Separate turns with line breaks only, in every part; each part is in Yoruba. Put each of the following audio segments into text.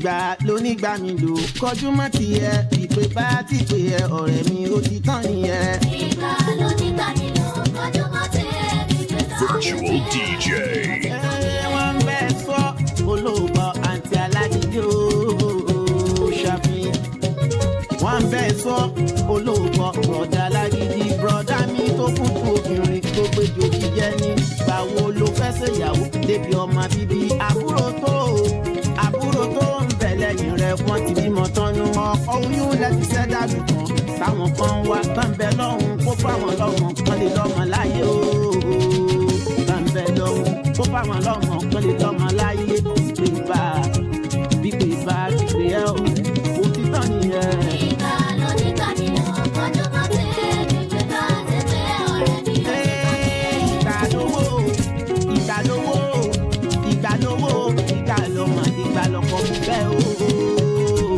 ìgbà lónígbà mi lò kọjú mọ́ tiẹ̀ ìpè bá ti pè ẹ́ ọ̀rẹ́ mi ó ti tán nìyẹn.
ìgbà lónígbà mi lò kọjú mọ́ tiẹ̀ ìpè bá ti pè ẹ́.
Virtual DJ.
wọ́n ń bẹ́ sọ olóògbé àǹtí alájídé ooo Shafihin. wọ́n ń bẹ́ sọ olóògbé bọ̀dá alágídí bọ̀dá mi tó kún fún obìnrin tó péjọ jíjẹ́ ní báwo ló fẹ́ ṣèyàwó débi ọmọ bíbí àbúrò tó ń bẹ̀ lẹ́yìn rẹ̀ wọ́n ti bímọ tọ́nu ọkọ̀ oyún lẹ́ti ṣẹ́dá lùkàn táwọn kan wá tán bẹ lọ́hùn kó fáwọn lọ́hùn kan lè lọ́mọ láyé ooo tán bẹ lọ́hùn kó fáwọn lọ́hùn kan lè lọ́mọ láyé gbígbé bá ẹ ò òtítọ́ nìyẹn.
ìgbà lónígbà mi lò kọjú mọ́ tiẹ̀ ìpè bá ti pè ẹ́ ọ̀rẹ́ mi ó ti tán nìyẹn.
ìgbà lọ́mọ ìgbà lọ́kọ̀ fífẹ́ ooo.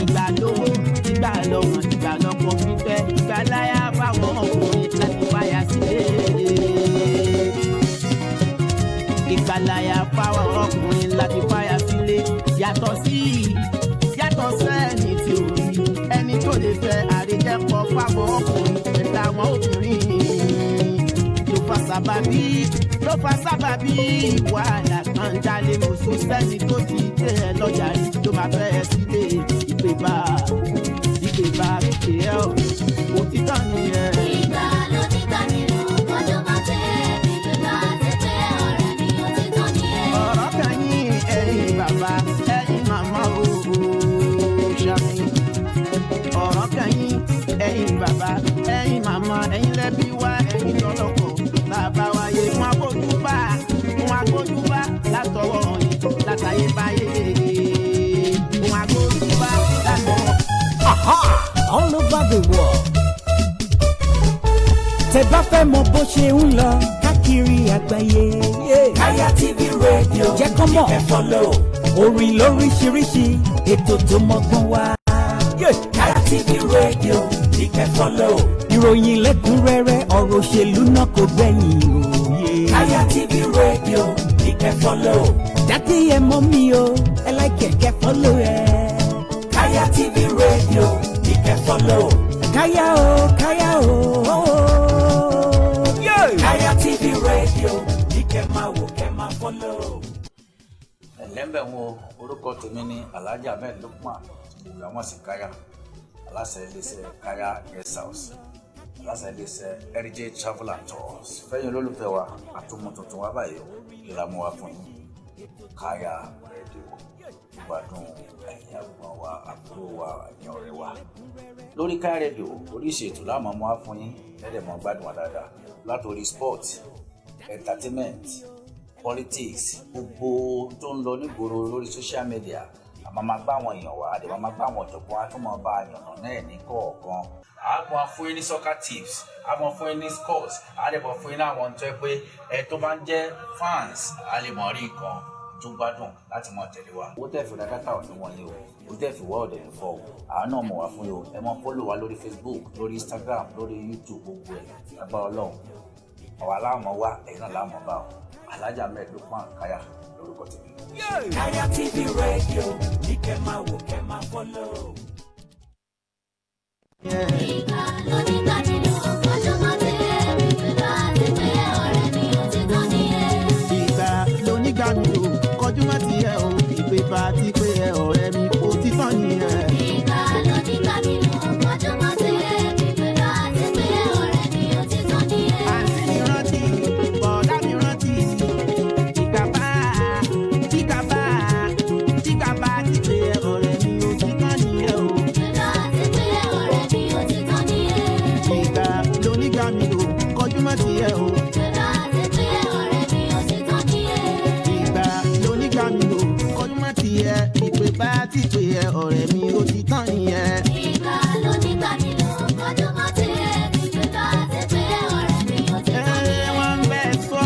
ìgbà lọ́mọ ìgbà lọ́kọ̀ fífẹ́ ìgbà láyà fáwọn ọkùnrin láti fàyà sílé. ìgbà láyà fáwọn ọkùnrin láti fàyà sílé. yàtọ̀ sẹ́ni tí ò rí ẹni tó lè fẹ́ àríjẹ́pọ̀ fáwọn ọkùnrin pẹ̀lú àwọn obìnrin. ló fa sábàbí wàhálà kan jalè mọ̀sọ́ sẹ́ni tó ti dé ẹ lọ́jà rí tó máa fẹ́ ẹ sílé ìpè bá ẹ ò òtítọ́ nìyẹn.
ìgbà lónígbà mi lò kọjú mọ́ tiẹ̀ ìpè bá ti pè ẹ́ ọ̀rẹ́ mi ó ti tán nìyẹn.
ọ̀rọ̀ kan yín ẹ̀yin bàbá ẹ̀yin màmá ooo Shafihin. ọ̀rọ̀ kan yín ẹ̀yin bàbá ẹ̀yin màmá ẹ̀yin lẹ́bí wá ẹ̀yin lọ́lọ́kọ̀ bàbá wáyé wọn agbójúbá látọwọ́ yìí látayébáyé wọn agbójúbá látọwọ́.
All over the world. Tẹ́ bá fẹ́ mọ̀ bó ṣe ń lọ káàkiri àgbáyé. Kaya TV radio jẹ́ kọ́ mọ̀ ẹ follow. Orin lóríṣiríṣi ètò tó mọ́gbọ́n wá. Kaya TV radio ní kẹ́ follow. Ìròyìn lẹ́kùnrẹ́rẹ́ ọ̀rọ̀ òṣèlú náà kò gbẹ̀yìn òye. Kaya TV radio ní kẹ́ follow. Jáde ẹ mọ̀ mi o ẹ like kẹ́ follow ẹ. Kaya TV radio ní kẹ́ follow. Kaya o. Kaya TV radio ní kẹ́ máa wò kẹ́ máa follow.
ẹ̀lẹ́mbẹ̀ wo orúkọ tèmi ní Alhaji Ahmed Lukman ìgbàmọ̀ sí Kaya aláṣẹ iléeṣẹ́ Kaya guest house aláṣẹ iléeṣẹ́ heritage travel and tours fẹ́yìn olólùfẹ́ wa àtúmọ̀ tuntun wa báyìí ìlàmú wa fún yín Kaya radio gbádùn ẹ̀yin àgbọ̀n wa àbúrò wa ẹ̀yin ọ̀rẹ́ wa lórí Kaya radio oríṣi ètò láàmú wa fún yín ẹ̀ẹ́dẹ̀mọ̀ gbádùn wa dáadáa látòrí sport entertainment politics gbogbo tó ń lọ nígboro lórí social media àmọ́ máa gbá àwọn èèyàn wá àdèmọ́ máa gbá àwọn ọ̀jọ̀gbọ́n àtúmọ̀ bá àyànnà náà ní kọ̀ọ̀kan. àmọ́ fún yín ní soccer tips àmọ́ fún yín ní sports àdèmọ́ fún yín láwọn tó ẹ pé ẹ tó bá ń jẹ́ fans àlèmọ̀ rí nǹkan tó gbádùn láti mọ̀ tẹ̀lé wa. owó tẹ̀ fi ra dátà ọ̀dún wọ̀nyí o owó tẹ̀ fi wá ọ̀dẹ̀ fọ́ o àwọn náà mọ̀ wá fún yín o ẹ mọ̀ follow wa lórí Facebook lórí Instagram lórí YouTube gbogbo ẹ̀ lágbára Ọlọ́run àwa láàmú wa ẹ̀yin náà láàmú bá o Alhaji Ahmed Lukman Kaya lórúkọ tèmi.
Kaya TV radio ní kẹ́ máa wò kẹ́ máa follow.
ìgbà lónígbà mi lò kọjú mọ́ tiẹ̀ ìpè bá ti pè ẹ́ ọ̀rẹ́ mi ó ti tán nìyẹn.
ìgbà lónígbà mi lò kọjú mọ́ tiẹ̀ o ìpè bá ti pè ẹ́ ọ̀rẹ́ mi ó ti tán nìyẹn.
ìgbà lónígbà mi lò kọjú mọ́ tiẹ̀ ìpè bá ti pè ẹ́ ọ̀rẹ́ mi ó ti tán nìyẹn.
àǹtí mi rántí bọ̀dá mi rántí ìgbàgbá ti pè ẹ́ ọ̀rẹ́ mi ó ti tán nìyẹn o.
ìpè bá ti pè ẹ́ ọ̀rẹ́ mi ó ti tán nìyẹn.
ìgbà lónígbà mi lò kọjú mọ́ tiẹ̀ o.
ìpè bá ti pè ẹ́ ọ̀rẹ́ mi ó ti tán nìyẹn.
ìgbà lónígbà mi lò kọjú mọ́ tiẹ̀ ìpè bá ti pè ẹ́ ọ̀rẹ́ mi ó ti tán nìyẹn.
ìgbà lónígbà mi lò kọjú mọ́ tiẹ̀ ìpè bá ti pè ẹ́ ọ̀rẹ́ mi ó ti tán nìyẹn.
wọ́n ń bẹ́ sọ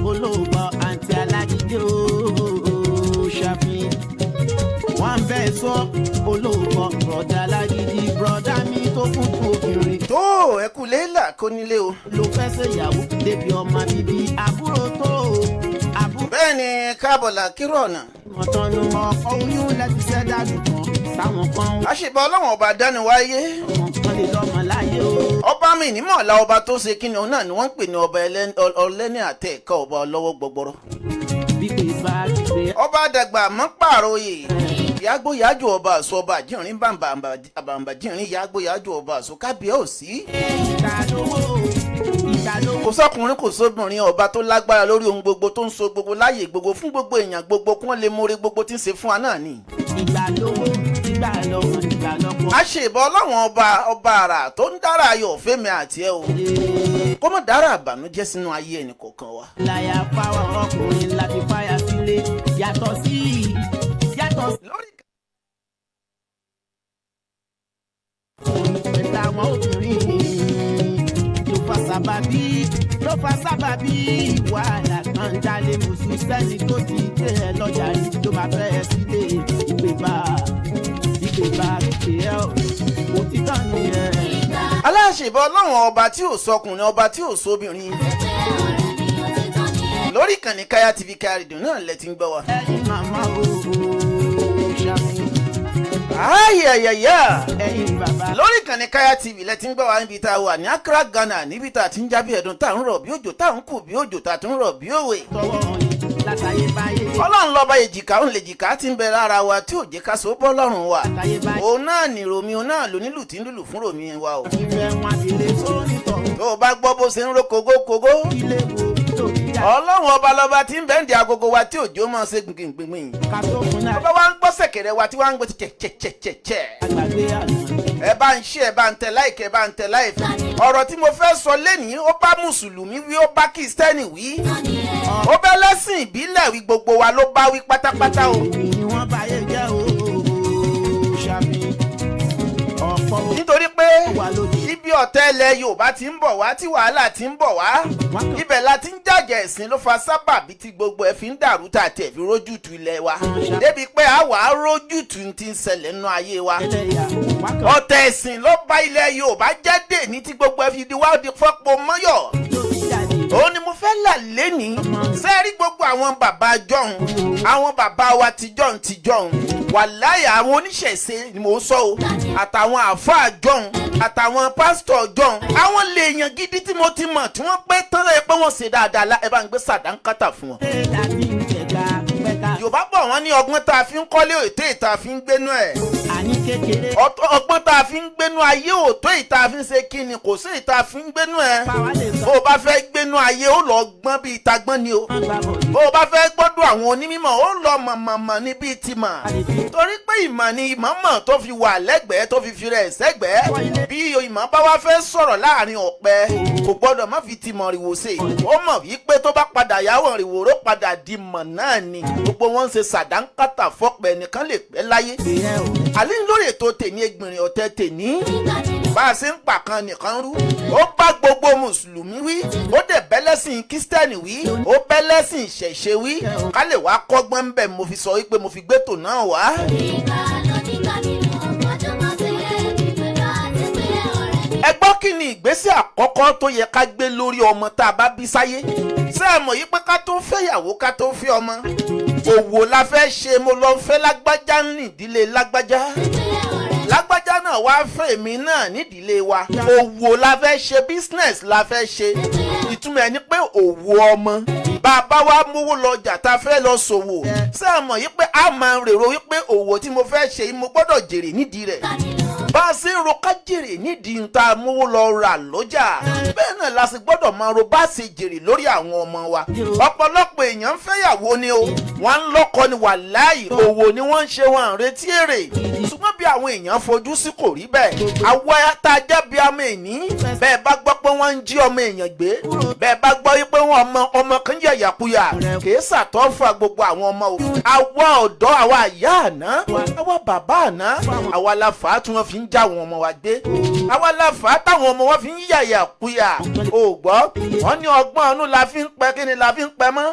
olóògbé àǹtí alájídé ooo Shafihin. wọ́n ń bẹ́ sọ olóògbé bọ̀dá alágídí bọ̀dá mi tó kún fún obìnrin. tó ẹ kú léèlà kó nílé o. ló fẹ́ ṣèyàwó débi ọmọ bíbí àbúrò tó. bẹ́ẹ̀ ni káàbọ̀ làkírọ̀ ọ̀nà. kan tán nu ọkọ̀ oyún láti ṣẹ́ dànù kan táwọn kan.
àṣìbọ̀ ọlọ́run ọba dániwáyé.
ọmọ kan lè lọ́mọ láyé o.
ọba mi ní mọ̀ọ́lá ọba tó ṣe kíni òun náà ni wọ́n ń pè ní ọba ọlẹ́ni àtẹ ẹ̀ka ọba ọlọ́wọ́ gbọgbọrọ.
gbígbé bá gbígbé.
ọba àdàgbà mọ́ pààrọ̀yè yàgbóyàjò ọba àṣọ ọba àjìnrín bàǹbàjìnrín yàgbóyàjò ọba àṣọ kábíyèsí. kò sọkùnrin kò sóbìnrin ọba tó lágbára lórí ohun gbogbo tó ń so gbogbo láàyè gbogbo fún gbogbo èèyàn gbogbo kí wọ́n lè mórí gbogbo tí ń ṣe fún wa náà ni.
ìgbà lówó ìgbà lọ́wọ́ ìgbà lọ́pọ̀.
a ṣe ìbọn ọlọ́wọ́n ọba àrà tó ń dára ayọ̀ fẹ́mi àti ẹ o kó mọ̀ dára àbànújẹ́ sínú ayé ẹnì kọ̀ọ̀kan wa.
láyà fáwọn ọkùnrin láti fáyà sílé yàtọ̀ sí. ẹ̀ta àwọn obìnrin ló fa sábàbí wàhálà kan dálé mùsùlùmí sẹ́ni tó ti dé ẹ lọ́jà rí tó máa fẹ́ ẹ sílé ìgbébà ẹ ò òtítọ́ nìyẹn.
aláṣẹ̀bọ̀ ọlọ́run ọba tí ò sọkùnrin ọba tí ò sóbìnrin lórí ìkànnì Kaya TV Kárìdùn náà lẹ ti ń gbọ́ wa.
ẹyin màmá o Shafihin.
ayayaya
ẹyin bàbá.
lórí ìkànnì Kaya TV lẹ ti ń gbọ́ wa níbi tá a wà ní Accra Ghana níbi tá a ti ń jábí ẹ̀dùn tá a ń rọ̀ bí òjò tá a ń kù bí òjò tá a tún rọ̀ bí òwe.
tọwọ́ yìí látàyè báyé.
ọlọ́run lọ́ba èjìká òun lè jìká tí ń bẹ lára wa tí ò jẹ́ ká so bọ́ lọ́rùn wa.
látàyè báyé.
òun náà ni romi òun náà lónílù tí ń lùlù fún romi wa o.
ìfẹ́ wọn àbèrè sórí tọ̀.
tó o bá gbọ́ bó ṣe ń ro kógókógó.
ilé wo lórí yá.
ọlọ́run ọba lọ́ba tí ń bẹ́ǹdì agogo wa tí òjò máa ṣe gbìngbìngbìn.
ká tó fún náà.
ọba wa ń gbọ́ sẹ̀kẹ̀rẹ̀ wa tí wọ́n á ń gbọ́ ti chẹ̀chẹ̀chẹ̀chẹ̀.
àgbàgbé àná.
ẹ bá ń ṣe ẹ bá ń tẹ láìkẹ ẹ bá ń tẹ láìfẹ. ọ̀rọ̀ tí mo fẹ́ sọ lénìí ó bá mùsùlùmí wí ó bá kìrìsìtẹ́nì wí ó bá lẹ́sìn ìbílẹ̀ wí gbogbo wa ló bá wí pátápátá o.
ni wọ́n bá yé jẹ́ o Shafihin. ọ̀pọ̀ o.
nítorí pé
wà lójú.
ibi ọ̀tẹ̀ ilẹ̀ Yorùbá ti ń bọ̀ wá tí wàhálà ti ń bọ̀ wá ibẹ̀ la ti ń jàjẹ̀ ẹ̀sìn ló fa sábàbí tí gbogbo ẹ̀ fi ń dàrú tà tẹ̀ fi rójútu ilẹ̀ wa débi pé àwa rójútu ti ń ṣẹlẹ̀ nínú ayé wa.
ẹlẹ́yà wákàn.
ọ̀tẹ̀ ẹ̀sìn ló bá ilẹ̀ Yorùbá jáde ní tí gbogbo ẹ̀ fi di wá di fọ́pọ̀ mọ́yọ̀.
lórí jáde.
òun ni mo fẹ́ là lénìí sẹ́ẹ̀rí gbogbo àwọn bàbá jọ̀hún àwọn bàbá wa tijọ́hún wàláyà àwọn oníṣẹ̀ṣe ni mò ń sọ o àtàwọn àáfàá jọ̀hún àtàwọn pásítọ̀ jọ̀hún àwọn lèèyàn gidi tí mo ti mọ̀ tí wọ́n pé tán lẹ́yìn pé wọ́n ṣe dáadáa ẹ bá ń gbé sàdánkátà fún wọn.
ṣé láti ń jẹ̀gà pẹ́ta.
Yorùbá bọ̀ wọ́n ní ọgbọ́n tá a fi ń kọ́lé òtó ìta fi ń gbénú ẹ̀.
àní kékeré.
ọgbọ́n tá a fi ń gbénú ayé òtó ìta fi ń ṣe kíni kò sí ìta fi ń gbénú ẹ̀.
báwa lè sọ.
bó o bá fẹ́ gbénú ayé ó lọ gbọ́n bíi tagbọ́n ni o.
wọ́n gbà bọ̀ yìí.
bó o bá fẹ́ gbọ́dọ̀ àwọn onímọ̀ ó lọ mọ̀mọ̀mọ̀ ní bíi ti mọ̀. torí pé ìmọ̀ ni ìmọ̀mọ̀ tó fi wà lẹ́gbẹ̀ẹ́ tó fi rẹ̀ sẹ́gbẹ̀ẹ́. bí ìmọ̀ bá wá fẹ́ sọ̀rọ̀ láàrin ọ̀pẹ kò gbọ́dọ̀ má fi ti mọ̀ rìwò ṣe. ó mọ̀ wípé tó bá padà yàwó rìwò ró padà di mọ̀ náà ni. gbogbo wọn ń ṣe sàdánkátà fọ́pẹ́ nìkan lè pẹ́ láyé. àlẹ́ lórí ètò tèmi Egbinrin ọ̀tẹ̀ tèmi bá a ṣe ń pàkan nìkan rú ó bá gbogbo mùsùlùmí wí ó dẹ̀ bẹ́lẹ́sìn kírísítẹ́nì wí ó bẹ́lẹ́sìn ìṣẹ̀ṣe wí ká lè wá kọ́gbọ́n ń bẹ̀ mo fi sọ wípé mo fi gbẹ́tò náà wá. ẹ gbọ́ kí ni ìgbésẹ̀ àkọ́kọ́ tó yẹ ká gbé lórí ọmọ tá a bá bí sáyé ṣé ẹ mọ̀ yí pé ká tó fẹ́yàwó ká tó fẹ́ ọmọ òwò la fẹ́ ṣe mo lọ fẹ́ lágbájá nídìílé lágbájá lágbájá náà wá fẹ́ mi náà nídìílé wa òwò la fẹ́ ṣe business la fẹ́ ṣe ìtumọ̀ ẹ̀ ni pé òwò ọmọ bàbá wa mówó lọ́jà tá a fẹ́ lọ ṣòwò ṣé ẹ mọ̀ yí pé a máa rèrò wípé òwò tí mo fẹ́ ṣe yìí mo gbọ́dọ̀ jèrè nídìí rẹ̀ bá a ṣe ń ro ká jèrè nídìí ta mówó lọ rà lọ́jà bẹ́ẹ̀ náà la sì gbọ́dọ̀ máa ro bá a ṣe jèrè lórí àwọn ọmọ wa ọ̀pọ̀lọpọ̀ èèyàn ń fẹ́yàwó ni o wọ́n ń lọ́kọ ni wàláhì òwò ni wọ́n ń ṣe wọn retí èrè ṣùgbọ́n bí àwọn èèyàn fojú sí kò rí bẹ́ẹ̀ àwa tá a jẹ́ bí ọmọ èní bẹ́ẹ̀ bá gbọ́ pé wọ́n ń jí ọmọ èèyàn gbé bẹ́ẹ̀ bá gbọ́ pé wọ́n ọmọ kan yẹ yàkuyà kì í ṣàtọ́fà gbogbo àwọn ọmọ o àwa ọ̀dọ́ àwa àyá àná àwa bàbá àná àwa la fà á tí wọ́n fi ń já àwọn ọmọ wa gbé àwa la fà á táwọn ọmọ wọn fi ń yà yàkuyà o gbọ́ wọ́n ní ọgbọ́n ọ̀nù la fi ń pẹ́ kí ni la fi ń pẹ́ mọ́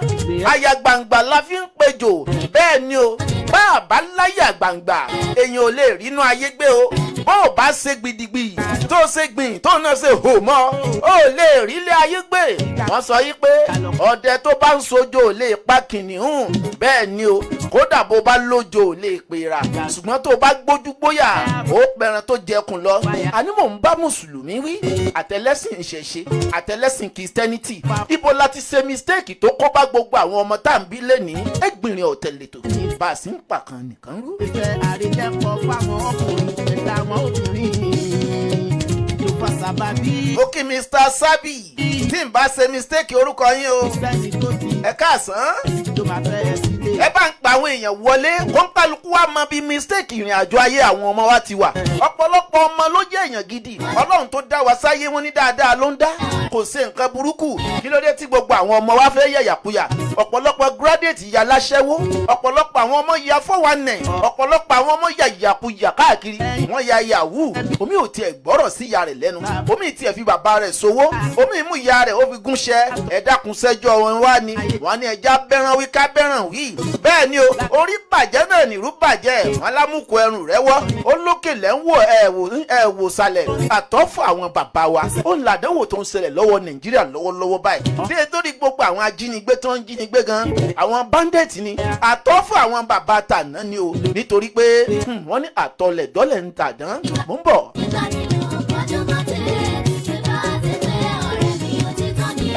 àyà gbangba la fi ń pejò bẹ́ẹ̀ ni o bá a bá láyà gbangba èèyàn ò lè rínú ayé gbé o. bó o bá ṣe gbidigbi tó ṣe gbìn tó náà ṣe hò mọ́ o lè rí ilé ayé gbé. wọ́n sọ yí pé ọdẹ tó bá ń sojo ò lè pa kìnìún. bẹ́ẹ̀ ni o kódà bó bá lójo ò lè pèrà ṣùgbọ́n tó bá gbójú gbóyà ó pẹran tó jẹkùn lọ. àní mò ń bá mùsùlùmí wí àtẹlẹ́sìn ìṣẹ̀ṣe àtẹlẹ́sìn kìrìsìtẹ́nìtì. ibo la ti ṣe mistake tó kó bá gbogbo àwọn ọmọ tá à ń bí lẹ́ni Egbinrin ọ̀tẹ̀lẹ̀tò bá a sì ń pàkan nìkan rú.
ìfẹ́ àríjẹ́pọ̀ fáwọn ọkùnrin pẹ̀lú àwọn obìnrin tó fa sábàbí.
ó kí Mr. Sabi tí n bá ṣe mistake orúkọ yín o.
sẹ́ni tó ti
ẹ káàsán.
tó máa fẹ́ ẹ sílé.
ẹ bá ń pa àwọn èèyàn wọlé kó ń kálukú wa mọ bí mistake ìrìn àjò ayé àwọn ọmọ wa ti wà. ọ̀pọ̀lọpọ̀ ọmọ ló jẹ́ èèyàn gidi. ọlọ́run tó dá wa sáyé wọn ní dáadáa ló ń dá. kò ṣe nǹkan burúkú. kí ló dé tí gbogbo àwọn ọmọ wa fẹ́ yàyàkuyà. ọ̀pọ̀lọpọ̀ graduate ya láṣẹ́wó. ọ̀pọ̀lọpọ̀ àwọn ọmọ ya 419. ọ̀pọ̀lọpọ̀ àwọn ọmọ ya yàkuyà káàkiri. wọ́n ya yahoo. omi ò tiẹ̀ gbọ́rọ̀ sí ìyá rẹ̀ lẹ́nu. omi tiẹ̀ fi bàbá rẹ̀ sowó. omi mú ìyá rẹ̀ ó fi gúnṣẹ́. ẹ dákun sẹ́jọ́ wọn wá ni. wọ́n ní ẹja bẹ́ràn wí ká bẹ́ràn wí. bẹ́ẹ̀ ni o orí bàjẹ́ náà nìrú bàjẹ́. wọn lámùkù ẹrù rẹ̀ wọ́. ó lókè lẹ́ ń wò ẹ wò sàlẹ̀. àtọ́fọ̀ àwọn bàbá wa. ó ń làdánwò tó ń ṣẹlẹ̀ lọ́wọ́ Nàìjíríà lọ́wọ́lọ́wọ́ báyìí. dé torí gbogbo àwọn ajínigbé tó ń jínigbé gan. àwọn bandit ni. àtọ́fọ̀ àwọn bàbá tàná ni o. nítorí pé wọ́n ní àtọlẹ̀ dọ́lẹ̀ ń tàdán. mò ń bọ̀.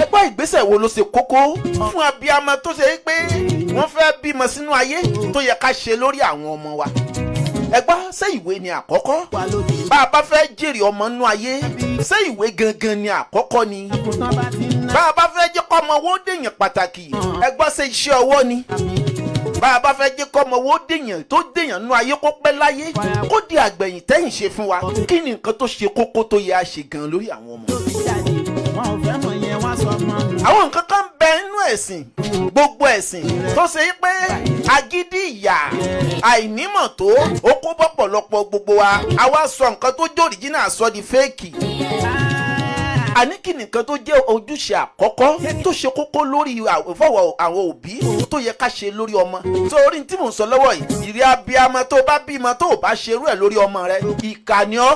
ẹgbẹ́ ìgbésẹ̀ wo ló ṣe kókó fún abiyamọ tó ṣe pé wọ́n fẹ́ bímọ sínú ayé tó yẹ ká ṣe lórí àwọn ọmọ wa. ẹgbẹ́ ṣé ìwé ni àkọ́kọ́ bá a bá fẹ́ jèrè ọmọ nínú ayé ṣé ìwé gangan ni àkọ́kọ́ ni bá a bá fẹ́ jẹ́ kọ́ ọmọ owó dèèyàn pàtàkì ẹgbẹ́ ṣe iṣẹ́ ọwọ́ ni bá a bá fẹ́ jẹ́ kọ́ ọmọ owó dèèyàn tó dèèyàn nínú ayé kó pẹ́ láyé kó di àgbẹ̀yìn tẹ́yìn ṣe fún wa kí ni nǹkan tó ṣe kókó tó yẹ a ṣe gan lórí àwọn ọmọ. àwọn nǹkan kan bẹ nínú ẹ̀sìn gbogbo ẹ̀sìn tó ṣe pé agídí ìyà àìnímọ̀ tó ó kó bọ́pọ̀lọpọ̀ gbogbo wa àwa sọ nǹkan tó jẹ́ original sọ di fake. àní kí nìkan tó jẹ́ ojúṣe àkọ́kọ́ tó ṣe kókó lórí fọwọ́ àwọn òbí tó yẹ ká ṣe lórí ọmọ. sórí tí mò ń sọ lọ́wọ́ yìí ìrì abiyamọ tó bá bímọ tó bá ṣerú ẹ̀ lórí ọmọ rẹ ìkànnì ọ́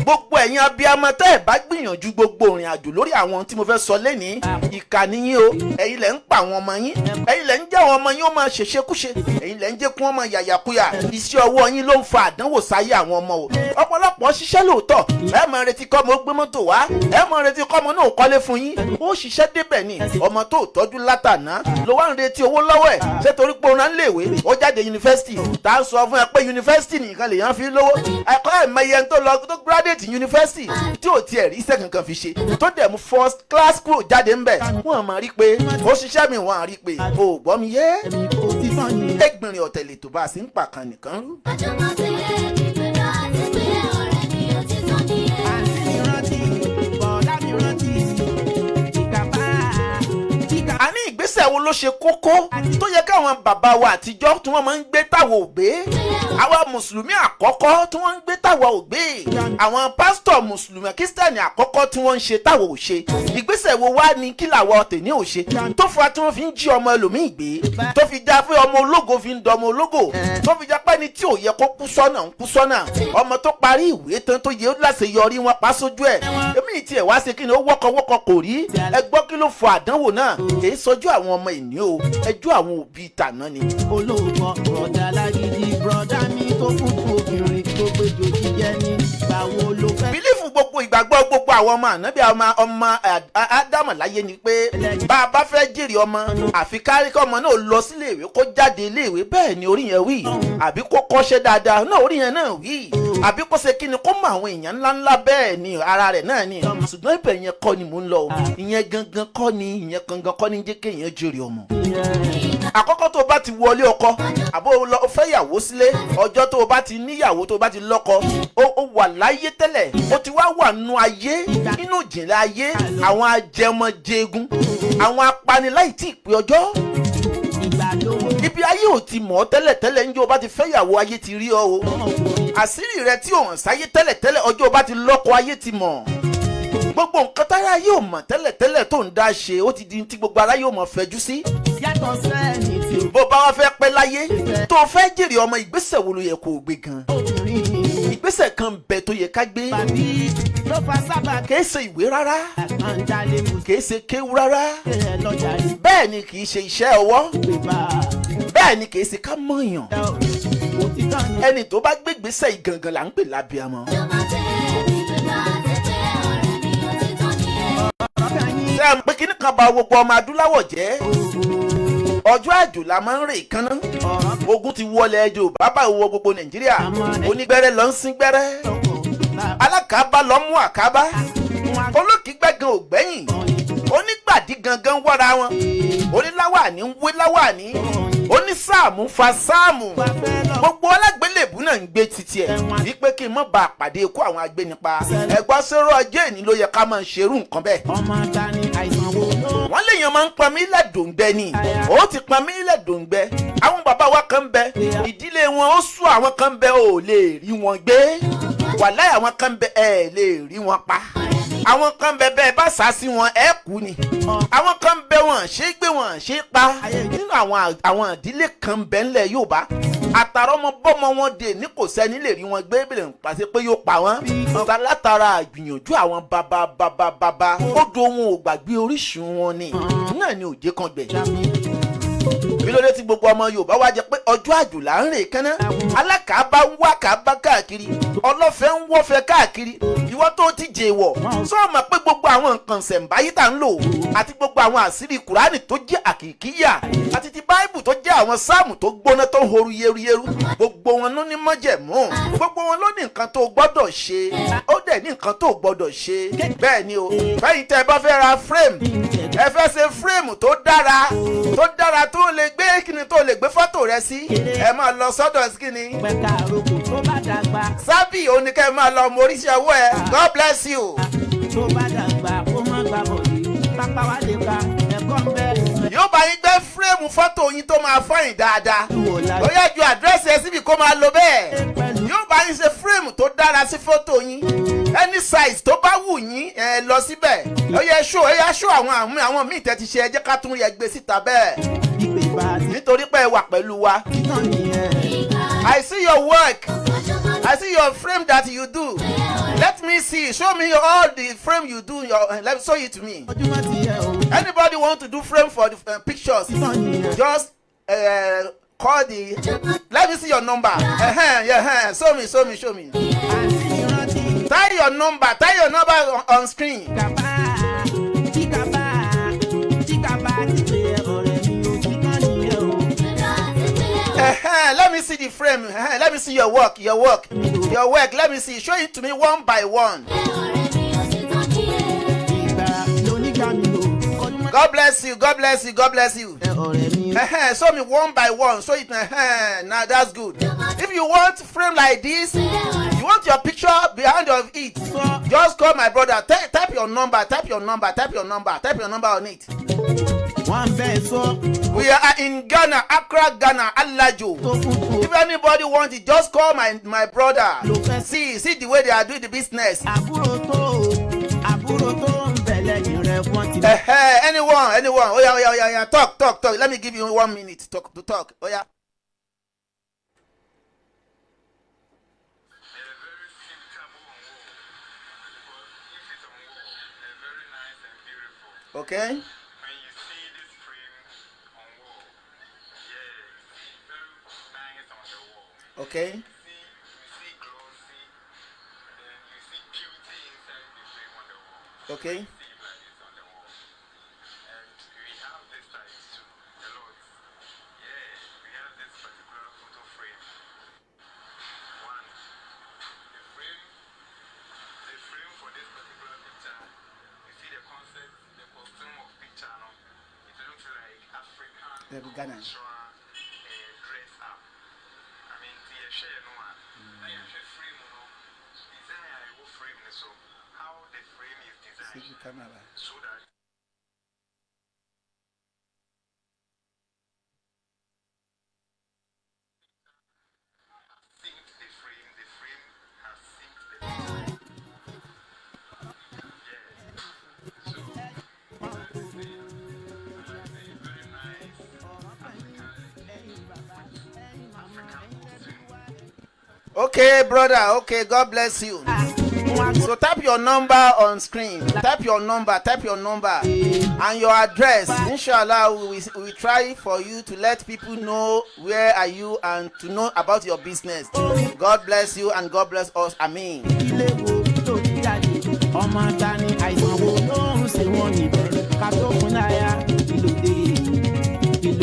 gbogbo ẹ̀yin abiyamọ tẹ́ ẹ̀ bá gbìyànjú gbogbo ìrìn àjò lórí àwọn tí mo fẹ́ sọ lẹ́nìí ìkànnì yín o ẹ̀yin lẹ̀ ń pa àwọn ọmọ yín ẹ̀yin lẹ̀ ń jẹ́ àwọn ọmọ yín ó máa ṣèṣekúṣe ẹ̀yin lẹ̀ ń jẹ́ kí wọ́n máa yàyàkuyà iṣẹ́ ọwọ́ yín ló ń fa àdánwò sáyé àwọn ọmọ o ọ̀pọ̀lọpọ̀ ṣiṣẹ́ lóòótọ́ ẹ máa retí kọ́ ọmọ ó gbé mọ́tò wá ẹ máa retí kọ́ ọmọ náà kọ́lé fún yín ó ṣiṣẹ́ débẹ̀ ni ọmọ tó tọ́jú látàná ló wá ń retí owó lọ́wọ́ ẹ̀ ṣé torí pé òun náà ń léèwé ó jáde yunifásitì tá a sọ fún ẹ pé yunifásitì nìkan lèèyàn fi lówó ẹ̀kọ́ ẹ̀mẹyẹ tó lọ tó gírádẹ́ẹ̀tì yunifásitì tí ò tiẹ̀ rí iṣẹ́ kankan fi ṣe tó dẹ̀ mú first class kúrò jáde ńbẹ̀ wọ́n máa rí pé ó ṣiṣẹ́ mi wọ́n á rí pé ó gbọ́ mi yé Egbinrin ọ̀tẹ̀lẹ̀ tó bá a sì ń pàkan nìkan rú. àní ìgbésẹ̀ wo ló ṣe kókó tó yẹ káwọn bàbá wa àtijọ́ tí wọ́n máa ń gbé táwọn ògbé àwa mùsùlùmí àkọ́kọ́ tí wọ́n ń gbé táwọn ògbé àwọn pásítọ̀ mùsùlùmí kírísítẹ́nì àkọ́kọ́ tí wọ́n ń ṣe táwọn ò ṣe ìgbésẹ̀ wo wá ní kí làwọn tèmi ò ṣe tó fa tí wọ́n fi ń jí ọmọ ẹlòmíì gbé tó fi já pé ọmọ ológo fi ń dọmọ ológo tó fi já pé ní tí ò yẹ kó kú sọ́nà ń kú sọ́nà ọmọ tó parí ìwé tán tó yẹ láṣeyọrí wọn pa sójú ẹ̀ èmi tiẹ̀ wá ṣe kí ni ó wọ́kọ̀wọ́kọ̀ kò rí ẹ gbọ́ kí ló fọ àdánwò náà èyí sọjú àwọn ọmọ ìní o ẹjọ́ àwọn òbí tàná ni.
olóògbọ́ bọ̀dá lágídí bọ̀dá mi tó kún fún obìnrin tó péjọ jíjẹ ní báwo ló fẹ́.
bílífù gbogbo ìgbàgbọ́ gbogbo àwọn ọmọ ànábì ọmọ ádámọ̀ láyé ni pé bá a bá fẹ́ jèrè ọmọ àfi kárí kí ọmọ náà lọ sílé ìwé kó jáde ilé ìwé bẹ́ẹ̀ ni orí yẹn wí àbí kó kọ́ṣẹ́ dáadáa náà orí yẹn náà wí àbí kó ṣe kí ni kó mọ àwọn èèyàn ńláńlá bẹ́ẹ̀ ni ara rẹ̀ náà ni ṣùgbọ́n ibẹ̀ yẹn kọ́ ni mò ń lọ ìyẹn gangan kọ́ ni ìyẹn gangan kọ́ ni jẹ́ kéèyàn jèrè ọmọ. àkọ́kọ́ tó o bá ti wọlé ọkọ àbó o fẹ́ yàwó sílé ọjọ́ tó o bá ti níyàwó tó o bá ti lọ́kọ o wà láyé tẹ́lẹ̀ o ti wá wà nínú ayé nínú ìjìnlẹ̀ ayé àwọn ajẹmọ́jẹgun àwọn apaniláì tí ì pé ọjọ́ ibi ayé ò ti mọ̀ ọ́ tẹ́lẹ̀ njẹ́ o bá ti fẹ́ yàwó ayé ti rí ọ o àṣírí rẹ tí ò hàn sáyé tẹ́lẹ̀ ọjọ́ o bá ti lọ́kọ ayé ti mọ̀ gbogbo nǹkan táyà yóò mọ̀ tẹ́lẹ̀ tó ń dá ṣe ó ti di tí gbogbo ara yóò mọ̀ fẹjú sí
yàtọ̀ sẹ́ni tí ó
bó bá wá fẹ́ pẹ́ láyé tó fẹ́ jèrè ọmọ ìgbésẹ̀ wo ló yẹ kó o gbé gan.
obìnrin
ìgbésẹ̀ kan bẹ tó yẹ ká gbé.
bàbí ló fa sábà
kìí ṣe ìwé rárá
àkàndálé mú
kìí ṣe kéwú rárá
kéré lọ́jà rí
bẹ́ẹ̀ ni kìí ṣe iṣẹ́ ọwọ́
bèbà
bẹ́ẹ̀ ni kìí ṣe ká mọ̀yàn.
òtítọ́ ni
ẹni tó bá gbé ìgbésẹ̀ ìgangan là ń pè lábíamọ. ṣé ẹ mọ̀ pé kíní kan bà gbogbo ọmọ adúláwọ̀ jẹ́ ọjọ́ àjò la máa ń rè kánná ogun ti wọlé ẹjọ́ bàbá ìwọ gbogbo nàìjíríà onígbẹ́rẹ́ lọ ń sín gbẹ́rẹ́ alákàábá lọ mú àkábá olókìgbẹ́gan ò gbẹ́yìn onígbàdí gangan wára wọn oníláwàní ń wé láwàní onísáàmù fa sáàmù gbogbo alágbélébù náà ń gbé títí ẹ̀ wípé kí n má ba àpàdé ikú àwọn agbénipa ẹ̀gbọ́n sọ̀rọ̀ ọjọ́ èní ló yẹ ká máa ṣerú nǹkan bẹ́ẹ̀.
ọmọ dání àìsàn wo ló
wọ́n léèyàn máa ń pọn mí lẹ́dòǹgbẹ ni ó ti pọn mí lẹ́dòǹgbẹ àwọn bàbá wa kan ń bẹ ìdílé wọn ó sún àwọn kan ń bẹ ò lè rí wọn gbé wàláhì àwọn kan ń bẹ ẹ lè rí wọn pa àwọn kan ń bẹ bẹ́ẹ̀ bá sá sí wọn ẹ kú ni àwọn kan ń bẹ wọn ṣé gbé wọn ṣé pa nínú àwọn ìdílé kan ń bẹ ńlẹ̀ Yorùbá àtàrọmọ bọmọ wọn dè ní kò sẹ́ni lè rí wọn gbé bẹ̀rẹ̀ ń pàṣẹ pé yóò pa wọn ọ̀gá látara ìgbìyànjú àwọn bàbá ó do wọn ò gbàgbé orísun wọn ni náà ni òjé kan gbẹ̀. kí ló dé tí gbogbo ọmọ Yorùbá wá jẹ pé ọjọ́ àjò là ń rè kánná alákàábá ń wá kàábá káàkiri ọlọ́fẹ́ ń wọ́fẹ́ káàkiri ìwọ tó ti jẹ wọ̀ sọ́ọ̀mọ̀ pé gbogbo àwọn nǹkan ṣẹ̀ǹbáyé tá ń lò àti gbogbo àwọn àṣírí Kùránì tó jẹ́ àkìkíyà àti ti Báíbù tó jẹ́ àwọn sáàmù tó gbóná tó ń horu yeruyeru gbogbo wọn ló ní májẹ̀mú gbogbo wọn ló ní nǹkan tó gbọ́dọ̀ ṣe ó dẹ̀ ní nǹkan tó gbọ́dọ̀ ṣe bẹ́ẹ̀ ni o bẹ́yìn tẹ́ ẹ bá fẹ́ ra frame ẹ fẹ́ ṣe frame tó dára tó lè gbé kíni tó lè gbé fọ́tò rẹ sí ẹ máa lọ sọ́dọ̀ kíni
pẹ̀ka àròkò tó bá dàgbà
sábì oníkẹ́ máa lọ mọ oríṣi ọwọ́ ẹ God bless you.
tó bá dàgbà kó má gbà bọ̀dé pápá wá lè ka ẹ̀kọ́ ń bẹ.
yóò bá yín gbé fírèmù fọ́tò yín tó máa fọ́yìn dáadáa ó yẹ ju àdírẹ́sì ẹ síbi kó máa lo bẹ́ẹ̀ yóò bá yín ṣe fírèmù tó dára sí fọ́tò yín any size tó bá wù yín ẹ lọ síbẹ̀ ó yẹ ṣó àwọn míì tẹ́ ti ṣe ẹ jẹ́ ká tún yẹ gbé síta bẹ́ẹ̀ nítorí pé ẹ wà pẹ̀lú wa. I see your work. I see your frame that you do. Let me see. Show me all the frame you do. Let me show it to me. Anybody want to do frame for the pictures? Just call the. Let me see your number. Show me. Tie your number on screen. Let me see the frame. Let me see your work. Let me see. Show it to me one by one. God bless you. Show me one by one. Show it. Now that's good. If you want frame like this, you want your picture behind of it, just call my brother. Type your number on it. We are in Ghana, Accra, Ghana, Alajo. If anybody wants it, just call my brother. See the way they are doing the business. Anyone. Oh yeah. Talk. Let me give you 1 minute to talk. Oh yeah. Okay. Okay. Okay. Ghana. So that very nice. Okay, brother. Okay, God bless you. So type your number on screen. Type your number and your address. Inshallah, we will try for you to let people know where are you and to know about your business. God bless you and God bless us. Amen.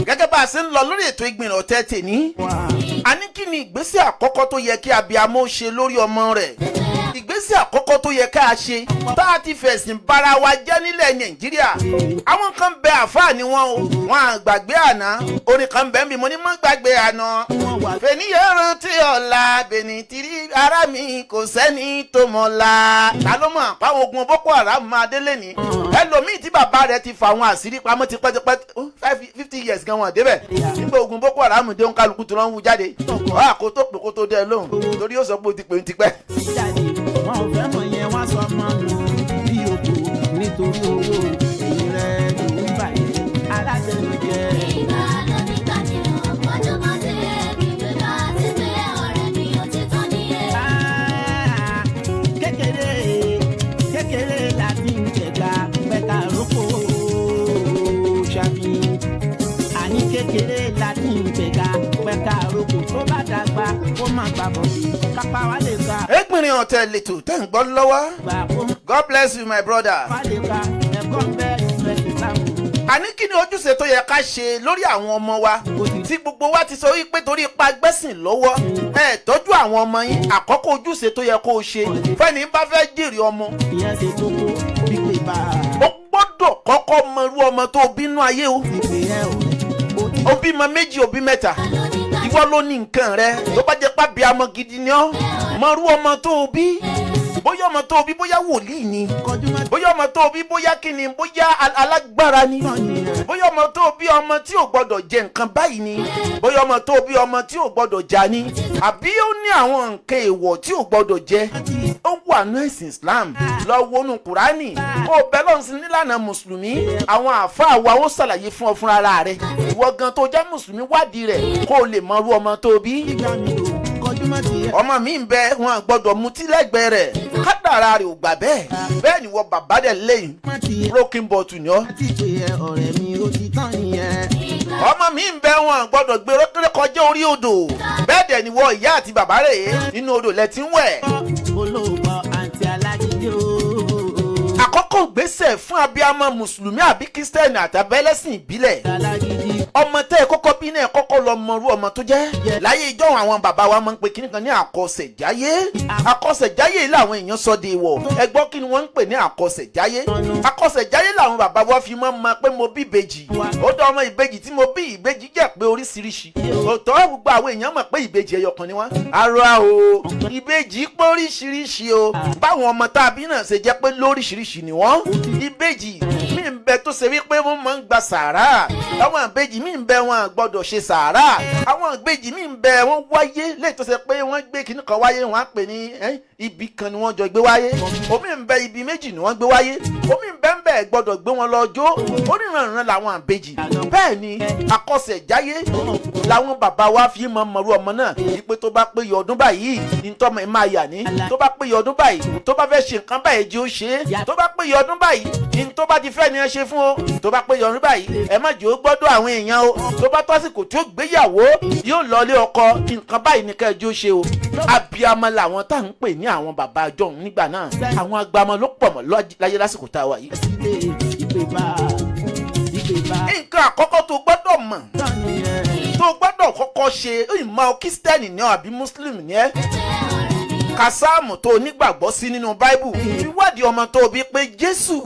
Gẹ́gẹ́ bá a ṣe ń lọ lórí ètò Egbinrin ọ̀tẹ̀ tèmi, a ní kí ni ìgbésẹ̀ àkọ́kọ́ tó yẹ kí abiyamọ ṣe lórí ọmọ rẹ̀? Ìgbésẹ̀ àkọ́kọ́ tó yẹ ká ṣe tá a ti fẹ̀sìn bara wa jẹ́ nílẹ̀ Nàìjíríà. Àwọn kan bẹ àfáà ni wọ́n o, wọ́n àgbàgbé àná. Orin kan bẹ́ẹ̀ mi mo ní mọ́ gbàgbé àná. Fèníyàn rántí ọ̀la, bẹ̀ni tìrí ara mi kò sẹ́ni tó mọ̀ la. Ta ló mọ̀ páwọn ogun Boko Haram máa délé ní? Ẹlòmíì tí bàbá rẹ̀ ti fa àwọn àṣírí pamọ́ ti pẹ́tipẹ́ 50 years gan wọn débẹ̀. Nígbà ogun Boko Haram dé ń kálukú tó lọ́n wú jáde. Àkótó pé kó tó dé lóhùn torí ó sọ pé ó ti pè ń tipẹ́.
Wọn ò fẹ́ mọ̀ yẹn wá sọ mọ́ mi bí òkú nítorí owó èyí rẹ̀ ló ń bàyẹ̀ alátẹnu jẹ.
Ìgbà lóní kájínú ọjọ́ máa dé bíbélì láti pé ọ̀rẹ́ mi ò ti tán nìyẹn.
Kékeré láti ń tẹ̀ka pẹ̀ka rókò Ṣàfihàn. Àní kékeré láti ń tẹ̀ka pẹ̀ka rókò tó bá dàgbà kó má gbàbọ̀ kápá wa lè ka.
Egbinrin ọ̀tẹ̀ lẹ́tọ̀ tẹ́ ń gbọ́ lọ́wọ́. God bless you my brother. A ní kí ni ojúṣe tó yẹ ká ṣe lórí àwọn ọmọ wa tí gbogbo wa ti sọ wípé torí ipa gbẹ́sìn lọ́wọ́ ẹ tọ́jú àwọn ọmọ yín. Àkọ́kọ́ ojúṣe tó yẹ kó o ṣe fẹ́ni bá fẹ́ jèrè ọmọ.
Ìyẹn ṣe kókó pípé bá a.
Ó gbọ́dọ̀ kọ́kọ́ mọ irú ọmọ tó bínú ayé o. Ó bímọ méjì ó bí mẹ́ta. Ìwọ ló ní nǹkan rẹ tó bá jẹ́ pábí amọ gidi ni ọ́. Mọ irú ọmọ tó bí. Bóyá ọmọ tó bí bóyá wòlíì ni. Bóyá ọmọ tó bí bóyá kíni bóyá alágbára ni. Bóyá ọmọ tó bí ọmọ tí ò gbọdọ̀ jẹ nǹkan báyìí ni. Bóyá ọmọ tó bí ọmọ tí ò gbọdọ̀ jà ni. Àbí ó ní àwọn nǹkan èèwọ̀ tí ò gbọdọ̀ jẹ. Ó wà ní ẹ̀sìn Islam lọ wọnú Kùránì kó o bẹ́ lọ́n sí nílànà Mùsùlùmí. Àwọn àáfàá wa ó ṣàlàyé fún ọ fúnra rẹ̀. Ìwọ gan tó jẹ́ Mùsùlùmí wádìí rẹ̀ kó o lè mọ irú ọmọ tó bí. Ọmọ mi ń bẹ wọn gbọ́dọ̀ mutí lẹ́gbẹ̀ẹ́ rẹ̀ kádàrá rẹ̀ ò gbà bẹ́ẹ̀ bẹ́ẹ̀ ni wọ́n bàbá dẹ̀ lẹ́yìn broken bottle ni ọ́. Ọmọ mi ń bẹ wọn gbọ́dọ̀ gbé rókèrè kọjá orí odò bẹ́ẹ̀ dẹ̀ ni wọ́n ìyá àti bàbá rẹ̀ nínú odò lẹ ti ń wẹ̀. Àkọ́kọ́ ìgbésẹ̀ fún abiyamọ Mùsùlùmí àbí Kristẹni àtàbẹ́lẹ́sìn ìbílẹ̀. Ọmọ tẹ́ ẹ kọ́kọ́ bí náà kọ́kọ́ lọ mọrú ọmọ tó jẹ́. Láyé ìjọ́ àwọn bàbá wa máa ń pe kíní kan ní àkọsẹ̀jáyé. Àkọsẹ̀jáyé làwọn èèyàn sọ de wọ̀. Ẹ gbọ́ kí ni wọ́n ń pè ní àkọsẹ̀jáyé. Àkọsẹ̀jáyé làwọn bàbá wa fi máa ń mọ pé mo bí ìbejì. Ó dá ọmọ ìbejì tí mo bí ìbejì jẹ́ pé oríṣiríṣi. Òótọ́ gbogbo àwọn èèyàn mọ̀ pé ìbejì ẹyọkan ni wọ́n. Ara o ìbejì pé oríṣiríṣi o. Báwọn ọmọ tá a bí náà ṣe jẹ́ pé lóríṣiríṣi ni wọ́n. Ìbejì mi ń bẹ tó ṣe wípé wọ́n máa ń gba sàárà. Àwọn ìbejì mi ń bẹ wọn gbọ́dọ̀ ṣe sàárà. Àwọn ìbejì mi ń bẹ wọ́n wáyé lè tó ṣe pé wọ́n gbé kinní kan wáyé wọ́n á pè ní ibi kan ni wọ́n jọ gbé wáyé. Omi ń bẹ ibi méjì ni wọ́n gbé wáyé. Omi ń bẹ ń bẹ gbọ́dọ̀ gbé wọn lọ jó. Oníranran làwọn ìbejì. Bẹ́ẹ̀ ni àkọsẹ̀jáyé làwọn bàbá wa fi mọ mọ̀rú ọmọ náà. Ìpè tó bá péye ọdún báyìí ní tọ́mọ ẹ̀ máa yà ní. Tó bá péye ọdún báyìí tó bá fẹ́ ṣe nǹkan báyìí jẹ́ ó ṣe é. Tó bá péye ọdún báyìí ní tó bá ti fẹ́ ni ẹ ṣe fún o. Tó bá péye ọdún báyìí ẹ má jẹ́ ó gbọ́dọ̀ àwọn èèyàn o. Tó bá tọ́sìkò tí ó gbéyàwó yóò lọlé ọkọ nǹkan báyìí ní kẹjọ ṣe o. Abiyamọ làwọn tá à ń pè ní àwọn bàbá àjọ nígbà náà. Àwọn agbamọ ló pọ̀ mọ́ láyé lásìkò tá a wà yìí. Nǹkan àkọ́kọ́ tó gbọ́dọ̀ mọ̀ tó gbọ́dọ̀ kọ́kọ́ ṣe ìmọ̀ Kristẹni ni ọ́ àbí Mùsùlùmí ni ẹ́. Kásáàmù tó nígbàgbọ́ sí nínú Báíbù ìwádìí ọmọ tó bí pé Jésù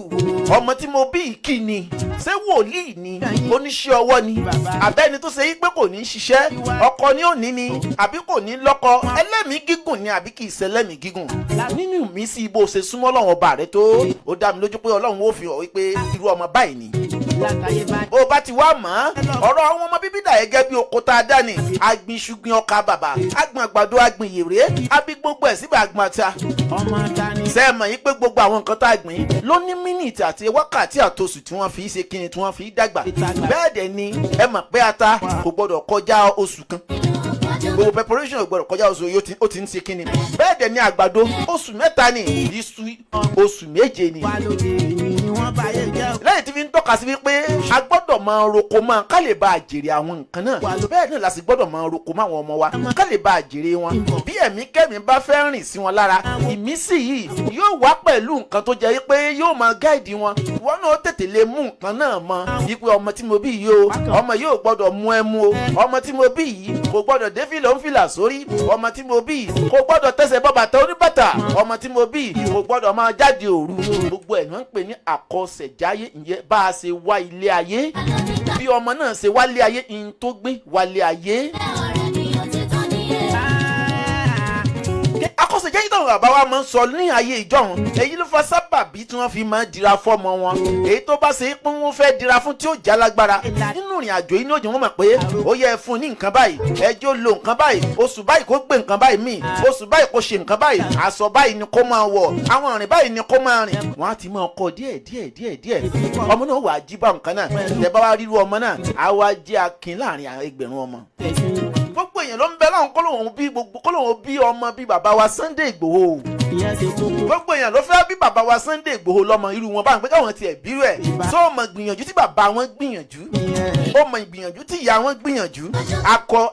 ọmọ tí mo bí Kini ṣé wòlíì ni oníṣẹ́ ọwọ́ ni àbẹ́ni tó ṣe yí pé kò ní ṣiṣẹ́ ọkọ ni ó ní ni àbí kò ní lọ́kọ ẹlẹ́mìí gígùn ni àbí kì í ṣe ẹlẹ́mìí gígùn. Nínú mi sí ibo ṣe súnmọ́ Ọlọ́run ọba rẹ tó ó dá mi lójú pé Ọlọ́run ó fi hàn wípé irú ọmọ báyìí ni. Bó o bá ti wá mọ̀ ọ̀rọ̀ àwọn ọmọ bíbí dà gẹ́gẹ́ bí oko tá a dá ní agbin ṣùgbìn ọkà bàbà agbin àgbàdo agbin yèrè abí gbogbo ẹ̀ síbẹ̀ agbin ata. Sẹ́ẹ̀mọ̀ yí pé gbogbo àwọn nǹkan tá a gbìn ló ní mínítì àti wákàtí àtòsù tí wọ́n fi ṣe kíni tí wọ́n fi dàgbà. Bẹ́ẹ̀ dẹ̀ ni ẹ mọ̀ pé ata kò gbọ́dọ̀ kọjá oṣù kan. gbogbo preparation ò gbọ́dọ̀ kọjá oṣù yìí ó ti ń ṣe kíni. Bẹ́ẹ̀ dẹ̀ ni àgbàdo oṣù mẹ́ta ni, iṣu oṣù méje ni. Lẹ́yìn tí fi ń tọ́ka sí wípé a gbọ́dọ̀ máa roko máa ká lè bá àjèrè àwọn nǹkan náà. Bẹ́ẹ̀ náà la sì gbọ́dọ̀ máa roko máa àwọn ọmọ wa ká lè bá àjèrè wọn. Bí ẹ̀mí kẹ́mi bá fẹ́ rìn sí wọn lára, ìmísí yìí yóò wá pẹ̀lú nǹkan tó jẹ́ wípé yóò máa gáìdì wọn. Wọ́n náà tètè lè mú nǹkan náà mọ̀ wípé ọmọ tí mo bí yìí o, ọmọ yóò gbọ́dọ̀ mú ẹmu o, ọmọ tí mo bí yìí kò gbọ́dọ̀ dé fìlà ń fìlà sórí, ọmọ tí mo bí yìí kò gbọ́dọ̀ tẹsẹ̀ bọ́ bàtà oníbàtà, ọmọ tí mo bí yìí kò gbọ́dọ̀ máa jáde òru. Gbogbo ẹ̀ ni wọ́n ń pè ní àkọsẹ̀jáyé. Ìyẹn bá a ṣe wá ilé ayé, bí ọmọ náà ṣe wálé ayé, ìyẹn tó gbé wálé ayé. Àkọsẹ̀jáyé táwọn bàbá wa máa ń sọ ní ayé ìjọ́un, èyí ló fa sábàbí tí wọ́n fi máa ń dira fọ́mọ wọn. Èyí tó bá ṣe pé wọ́n fẹ́ dira fún tí ó já lágbára nínú ìrìn àjò yìí ní òjò wọn mọ̀ pé ó yẹ fún ní nǹkan báyìí, ẹjọ́ lo nǹkan báyìí, oṣù báyìí kó gbé nǹkan báyìí míì, oṣù báyìí kó ṣe nǹkan báyìí, aṣọ báyìí ni kó máa wọ̀, àwọn ìrìn báyìí ni kó máa rìn. Wọ́n á ti máa kọ́ díẹ̀. Ọmọ náà wà á jí bá nǹkan náà. Tẹ́ bá wá ríru ọmọ náà, á wá jẹ́ akin láàrin ẹgbẹ̀rún ọmọ. Gbogbo èèyàn ló ń bẹ láwọn kólóhùn bí ọmọ bí bàbá wa Sunday Igboho. Gbogbo èèyàn ló fẹ́ bí bàbá wa Sunday Igboho lọ́mọ irú wọn báyìí pé káwọn tiẹ̀ bí rẹ̀. Tó o mọ̀ gbìyànjú tí bàbá wọn gbìyànjú, ó mọ̀ ìgbìyànjú tí ìyá wọn gbìyànjú.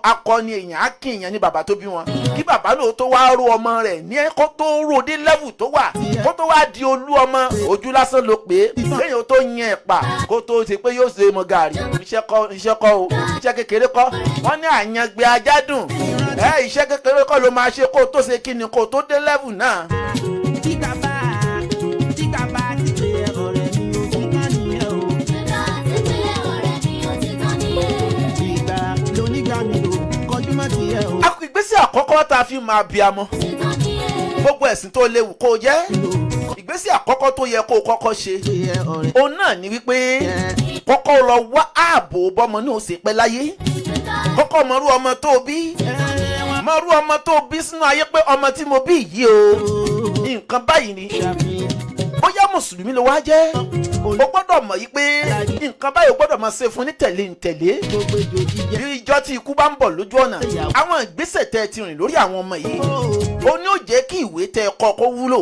Akọ ni èèyàn, akin èèyàn ni bàbá tó bí wọn. Kí bàbá náà tó wá ró ọmọ rẹ̀ ní kó tó ró dé level tó wà, kó tó wá di olú ọmọ, ojú lásán ló pé kéèyàn tó yan ẹ̀pà kó tó ṣe pé yóò ṣe mọ gàrí. Iṣẹ́ kọ́ o, iṣẹ́ kékeré kọ́. Wọ́n ní àyàngbé ajádùn. Iṣẹ́ kékeré kọ́ ló máa ṣe kó tó ṣe kíni kó tó dé level náà. Ìgbésẹ̀ àkọ́kọ́ tá a fi máa bí amọ́, gbogbo ẹ̀sìn tó léwu kó jẹ́, ìgbésẹ̀ àkọ́kọ́ tó yẹ kó kọ́kọ́ ṣe òun náà ni wípé kọ́kọ́ lọ wá ààbò bọ́mọ náà ṣe pẹ́ láyé. Kọ́kọ́ mọ̀rú ọmọ tó bí, mọ̀rú ọmọ tó bí sínú ayé pé ọmọ tí mo bí yìí o, nǹkan báyìí ni. Bóyá mùsùlùmí ló wá jẹ́, o gbọ́dọ̀ mọ̀ yí pé nǹkan báyìí o gbọ́dọ̀ máa ṣe fún ní tẹ̀lé. Bí ìjọ tí ikú bá ń bọ̀ lójú ọ̀nà, àwọn ìgbésẹ̀ tẹ́ ti rìn lórí àwọn ọmọ yìí, ó ní ó jẹ́ kí ìwé tẹ́ kọ́ kó wúlò.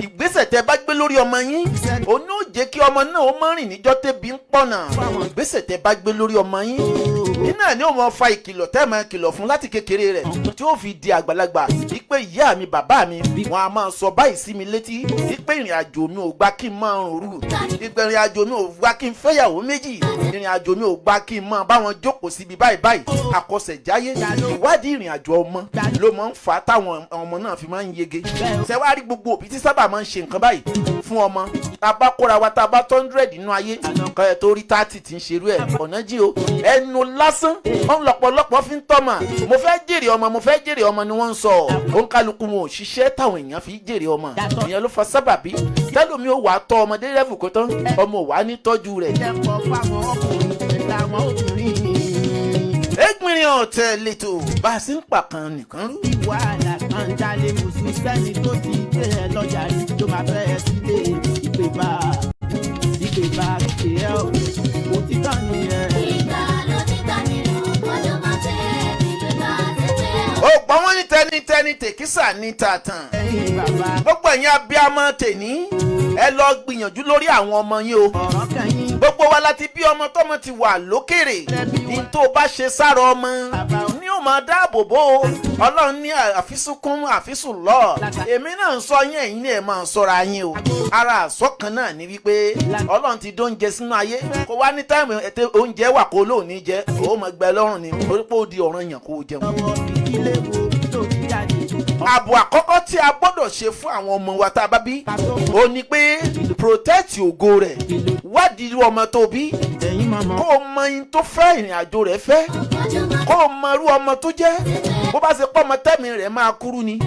Ìgbésẹ̀ tẹ́ bá gbé lórí ọmọ yín, ó ní ó jẹ́ kí ọmọ náà ó má rìn níjọ́ tẹ́bi ń pọ̀nà. Ìgbésẹ̀ tẹ́ bá gbé lórí ọmọ yín, iná ni ó mọ fa ìkìlọ̀ tẹ́ máa kìlọ̀ fún láti kékeré rẹ̀ tí ó fi di àgbàlagbà. Wípé ìyá mi bàbá mi wọn a máa sọ báyìí sí mi létí wípé ìrìn àjò mi ò gbà kí n máa rùn rù, ìgbà ìrìn àjò mi ò gbà kí n fẹ́yàwó méjì, ìrìn àjò mi ò gbà kí n máa bá wọn jókòó síbi báyìí. Àkọsẹ̀jáyé ìwádìí ìrìn àjò ọmọ ló máa ń fà á táwọn ọmọ náà fi máa ń yege. Ṣẹ̀wárí gbogbo òbí tí sábà máa ń ṣe nǹkan báyìí fún ọmọ, tá a bá kóra wa tá a bá 100 nínú ayé kan ẹ̀ tó rí 30 tí ń ṣerú ẹ̀ ọ̀nà jí o. Ẹnu lásán wọn lọ́pọ̀lọpọ̀ fi ń tọ́mà, mo fẹ́ jèrè ọmọ ni wọ́n ń sọ. Ó ń kálukú wọn ò ṣiṣẹ́ táwọn èèyàn fi jèrè ọmọ. Ìyẹn ló fa sábàbí tẹ́lómi ó wà á tọ́ ọmọdé lẹ́fù kó tán, ọmọ wà á ní tọ́jú rẹ̀. Egbinrin ọ̀tẹ̀ lẹ́tọ̀ bá a sì ń pàkan nìkan rú.
Ìwà àlàkàn jalè mùsùlùmí sẹ́ni tó ti gbé ẹ lọ́jà rí tó máa fẹ́ ẹ sílé ìpè bá ẹ ò òtítọ́ nìyẹn.
Ìgbà ló ti gbà nínú ọjọ́ máa tẹ̀ ìpè bá tẹ̀tẹ̀.
Ó gbọ́ wọ́n ní tẹnitẹni tèkísà ní tàtàn.
Ẹ̀yin bàbá
Gbogbo ẹ̀yin abiyamọ tèní, ẹ lọ gbìyànjú lórí àwọn ọmọ yín o.
ọ̀rọ̀ kan yín.
Gbogbo wa láti bí ọmọ tọ́mọ ti wà lókèrè, ní tó bá ṣe sára ọmọ ní ó máa dáàbò bò ó. Ọlọ́run ní àfisùnkún àfisùnlọ́. Èmi náà ń sọ yín, ẹ̀yin ni ẹ máa sọ́ra yín o. Ara àsọ̀kan náà ni wípé Ọlọ́run ti dóúnjẹ sínú ayé, kó wá ní táìmù ètè oúnjẹ wà kó lóòní jẹ, ó mọ̀ gbẹ lọ́rùn ni orí pé ó di ọ̀ranyàn kó jẹun.
Ọwọ́ ìdílé wo tó ti jáde.
Ààbò àkọ́kọ́ tí a gbọ́dọ̀ ṣe fún àwọn ọmọ wa tá a bá bí, ó ní pé protect ògo rẹ̀. Wádìí irú ọmọ tó bí,
Ẹ̀yin màmá.
kó o mọ ihun tó fẹ́ ìrìn àjò rẹ̀ fẹ́, kó o mọ irú ọmọ tó jẹ́. Bó bá ṣe pọ́ ọmọ tẹ́mi rẹ̀ máa kúrú ni,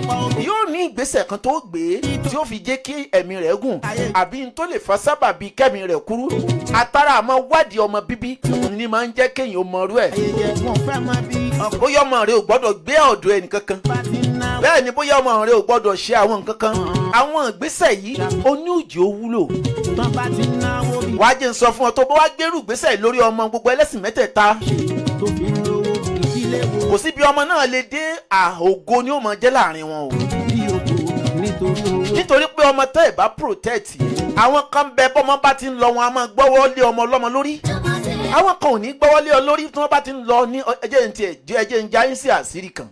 yóò ní ìgbésẹ̀ kan tó gbé tí ó fi jẹ́ kí ẹ̀mí rẹ̀ gùn, àbí n tó lè fa sábàbí kẹ́mi rẹ̀ kúrú. Àtàrà àmọ́ wádìí ọmọ bíbí ni máa ń jẹ́ kéèyàn mọ irú ẹ̀.
Ayẹyẹ wọn fẹ́ máa bí ọkọ̀
Bóyá ọmọ rẹ̀ ò gbọ́dọ̀ gbé ọ̀dọ̀ ẹnìkankan,
bá ti ń ná.
bẹ́ẹ̀ ni bóyá ọmọ rẹ̀ ò gbọ́dọ̀ ṣe àwọn nǹkan kan. Àwọn ìgbésẹ̀ yìí ó ní òjì ó wúlò.
Tán bá ti ń náwó bí
Wàá jẹ́ n sọ fún ọ tó bá wá gbérù ìgbésẹ̀ lórí ọmọ gbogbo ẹlẹ́sìn mẹ́tẹ̀ẹ̀ta,
tó fi ń rówó ìdílé
kò sí bí ọmọ náà lè dé ògo ni ó mọ jẹ́ láàrin wọn o. nítorí pé ọmọ tẹ́ ẹ̀ bá protect àwọn kan bẹ bọ́mọ bá ti ń lọ wọn a máa gbọ́wọ́ lé ọmọ ọlọ́mọ lórí àwọn kan ò ní gbọ́wọ́ lé ọ lórí tí wọ́n bá ti ń lọ ní ẹjẹ́ ń jáyín sí àṣírí kan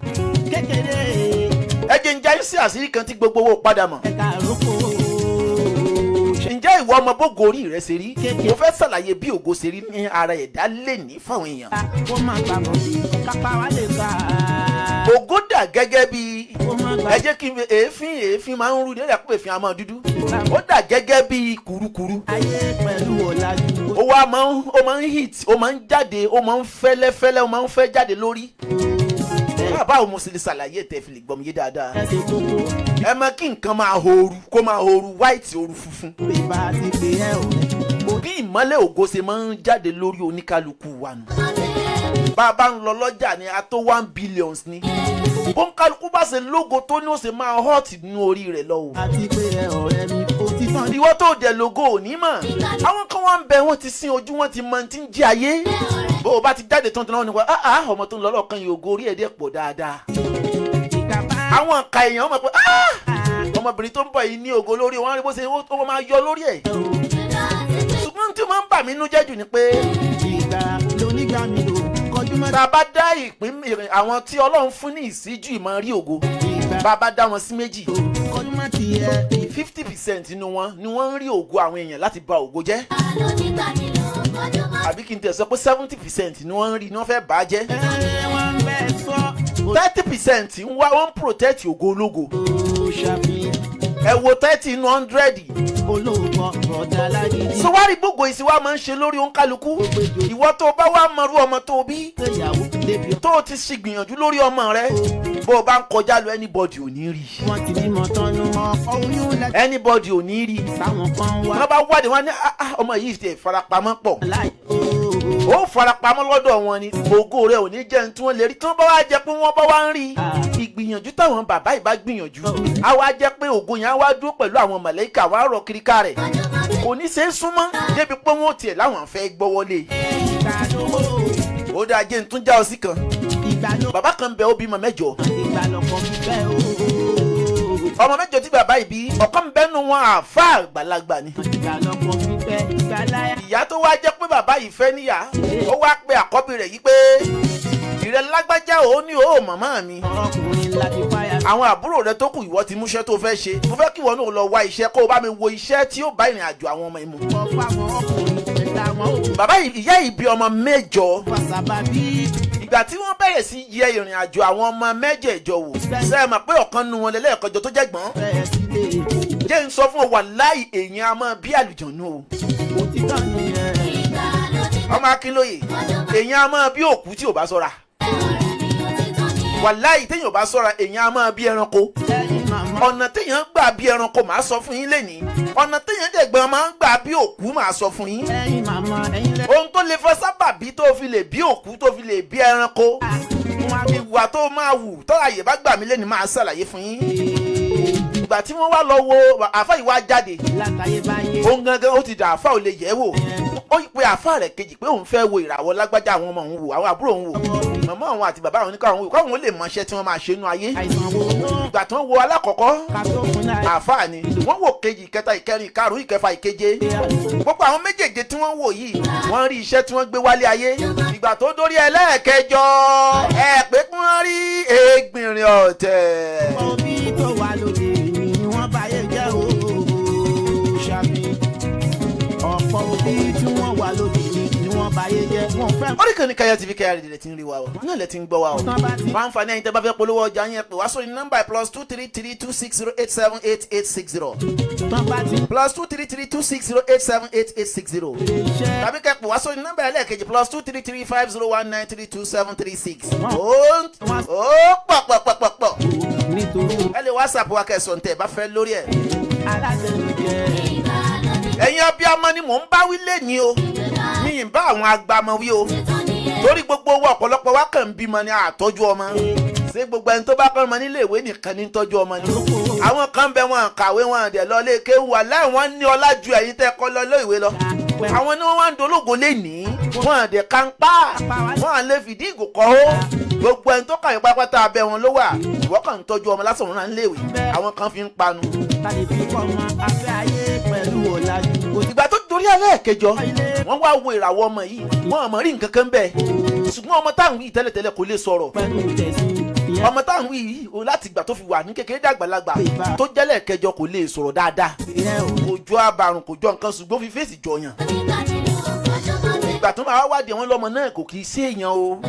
ẹjẹ́ ń jáyín sí àṣírí kan tí gbogbo owó padà mọ̀. ǹjẹ́ ìwọ ọmọ bógo orí rẹ ṣe rí mo fẹ́ ṣàlàyé bí ògo ṣe rí ní ara ẹ̀dá lè ní fáwọn èèyàn. ògo dà gẹ́gẹ́ bí ẹ jẹ́ kí èéfín máa ń rú ní ẹ̀dá pé èéfín a máa dúdú ó dà gẹ́gẹ́ bí kùrukùru ó wá ó máa ń hit ó máa ń jáde ó máa ń fẹ́lẹ́fẹ́lẹ́ ó máa ń fẹ́ jáde lórí. báwo mo sì lè ṣàlàyé tẹ́ fi lè gbọ́ mi yé dáadáa. ẹ mọ̀ kí nǹkan máa horu kó máa horu white horu funfun. bí ìmọ́lẹ̀ ògo ṣe máa ń jáde lórí oníkálukú wa nù. bá a bá ń lọ lọ́jà ni a tó 1 billion ni. bóńkálukú bá ṣe lógo tó ní ó ṣe máa hot nínú orí rẹ̀ lọ́wọ́. ìwọ tó dẹ̀ lógo òní mọ̀ àwọn kan wá ń bẹ wọ́n ti sin ojú wọn ti mọ ti ń jẹ ayé. bó o bá ti jáde tó ń tẹ̀lé wọn ni wọ́n ọmọ tó ń lọ lọ́ọ̀kan yìí ògo orí ẹ̀ dẹ̀ pọ̀ dáadáa. àwọn ọ̀ka èèyàn mọ̀ pé ọmọbìnrin tó ń bọ̀ yìí ní ògo lórí wọn rí bó ṣe ó máa yọ lórí ẹ̀. ṣùgbọ́n tí ó máa ń bà mí nú jẹ́ jù ni pé tá a bá dá ìpín àwọn tí Ọlọ́run fún ní ìṣíjú ìmọ̀ rí ògo bá a bá dá wọn sí méjì 50% nínú wọn ni wọ́n ń rí ògo àwọn èèyàn láti bà ògo jẹ́ àbí kí n tẹ̀ sọ pé 70% ni wọ́n ń rí ni wọ́n fẹ́ bà á jẹ́ 30% ń wá wọ́n protect ògo ológo ẹ wo 30 inú 100 so wá rí gbogbo ìsìn wa máa ń ṣe lórí òǹkálukú ìwọ tó bá wá mọrú ọmọ tó bí tó ti ṣe gbìyànjú lórí ọmọ rẹ bó o bá ń kọjá lọ anybody ò ní rí anybody ò ní rí wọ́n bá wádìí wọn ní ọmọ yìí ti farapamọ́ pọ̀ ó farapamọ́ lọ́dọ̀ wọn ni ògo rẹ ò ní jẹ́ ní tí wọ́n lè rí tí wọ́n bá wá jẹ́ pé wọ́n bá wá ń rí ìgbìyànjú táwọn bàbá ìbá gbìyànjú á wá jẹ́ pé ògo yẹn á wá dúró pẹ̀lú àwọn màláíkà wá rọ̀ kíríkà rẹ̀ kò ní ṣe é súnmọ́ débi pé wọ́n tiẹ̀ láwọn fẹ́ gbọ́wọ́lé. ó dáa jẹ́ ń tún já ọ sí kan bàbá kan bẹ ó bímọ 8 ọmọ 8 tí bàbá yìí bí ọ̀kan bẹ́nu wọn àáfàá àgbàlagbà ni. ìyá tó wá jẹ́ pé bàbá yìí fẹ́ níyà ó wá pe àkọ́bí rẹ̀ yìí pé ìrẹ́ lágbájá ò ní o màmá mi àwọn àbúrò rẹ tó kù ìwọ ti múṣẹ́ tó fẹ́ ṣe mo fẹ́ kí ìwọ náà lọ wá iṣẹ́ kó o bá mi wo iṣẹ́ tí ó bá ìrìn àjò àwọn ọmọ ìmú. bàbá ìyá yìí bí ọmọ 8 ìgbà tí wọ́n bẹ̀rẹ̀ sí yẹ ìrìn àjò àwọn ọmọ 8 wò ṣe é mọ̀ pé ọ̀kan nu wọn lẹ́lẹ́kọjọ tó jẹ́ gbọ́n jẹ́ ń sọ fún ọ wàláhì èèyàn a máa bí àlùjọ̀nù o ọmọ Akínlóye èèyàn a máa bí òkú tí ò bá ṣọ́ra wàláhì téèyàn ò bá ṣọ́ra èèyàn a máa bí ẹranko ọ̀nà téèyàn gbà bí ẹranko màá sọ fún yín lénìí ọ̀nà téèyàn dẹ̀gbọ́n máa ń gbà bí òkú màá sọ fún yín ohun tó lè fọ sábàbí tó fi lè bí òkú tó fi lè bí ẹranko ìwà tó máa wù tó àyè bá gbà mí lénìí máa ṣàlàyé fún yín ìgbà tí wọ́n wá lọ wo àfáà yìí wá jáde òun gangan ó ti dà àfáà ò lè yẹ̀ wò ó pe àfáà rẹ̀ kejì pé òun fẹ́ wo ìràwọ̀ lágbájá àwọn ọmọ òun wò àwọn àbúrò òun wò màmá àwọn àti bàbá àwọn oníkàwọn wò káwọn lè mọṣẹ́ tí wọ́n máa ṣe nú ayé ìgbà tí wọ́n wo alákọ̀ọ́kọ́ àfáà ni wọ́n wò kejì ìkẹta ìkẹrin ìkarùn ìkẹfà ìkeje gbogbo àwọn méjèèje tí wọ́n wò yìí wọ́n rí iṣẹ́ tí wọ́n gbé wálé ayé ìgbà tó dórí ẹlẹ́ẹ̀kẹjọ ẹ pé kí wọ́n rí Egbinrin ọ̀tẹ̀.
omi tó wà lóde ni wọ́n báyé jẹ́ o ṣàmì ọ̀pọ̀ òbí tí wọ́n wà lóde ni wọ́n báyé jẹ́ wọ́n fẹ́.
orí kan ní Kaya TV Kaya rédíò ti ń rí wa o náà lẹ ti ń gbọ́ wa o fáńfààní ẹ̀yin tẹ́ bá fẹ́ polówó ọjà yẹn pè wá sórí nọ́mbà +23326087860 +23326087860 tàbí kẹ́ pè wá sórí nọ́mbà ẹlẹ́ẹ̀kejì +2335019322736 ó pọ̀ ẹ lè WhatsApp wa kẹsàn-án tẹ́ bá fẹ́ lórí ẹ̀. ẹ̀yin abiyamọ ni mò ń bá wí lẹ́ni o mi ì bá àwọn agbamọ wí o torí gbogbo owó ọ̀pọ̀lọpọ̀ wa kàn ń bímọ ní àtọ́jú ọmọ ṣé gbogbo ẹni tó bá kọ́ ọmọ nílé ìwé nìkan ní tọ́jú ọmọ ni àwọn kan bẹ wọn kàwé wọn dẹ̀ lọ lé kéwù aláì wọn ní ọlá ju ẹ̀yin tẹ́ kọ́ lọ ìwé lọ àwọn ni wọ́n wá ń dológo lẹ́ni wọn dẹ̀ kánpá wọn lè fìdí ìgò kọ́ ó gbogbo ẹni tó kàwé pátápátá abẹ́ wọn ló wà ìwọ kàn ń tọ́jú ọmọ lásán wọn náà ń léèwé àwọn kan fi ń panu.
tàbí fi kọ́ ọmọ afẹ́ ayé pẹ̀lú ọ̀làjú.
ìgbà tó dorí alẹ́ kẹjọ wọ́n wá wo ìràwọ̀ ọmọ yìí wọ́n àmọ́ rí nǹkan kan bẹ́ẹ̀ ṣùgbọ́n ọmọ táwọn yìí tẹ́lẹ̀tẹ́lẹ̀ kò lè sọ̀rọ̀ ọmọ táwọn yìí láti ìgbà tó fi wà ní kékeré dàgbàlagbà tó jẹ́lẹ̀ kẹjọ kò lè sọ̀rọ̀ dáadáa kò jọ àbàrùn kò jọ nǹkan ṣùgbọ́n fi fèsì jọyàn ìgbà tó máa wádìí wọn lọ́mọ náà kò kì í ṣèèyàn o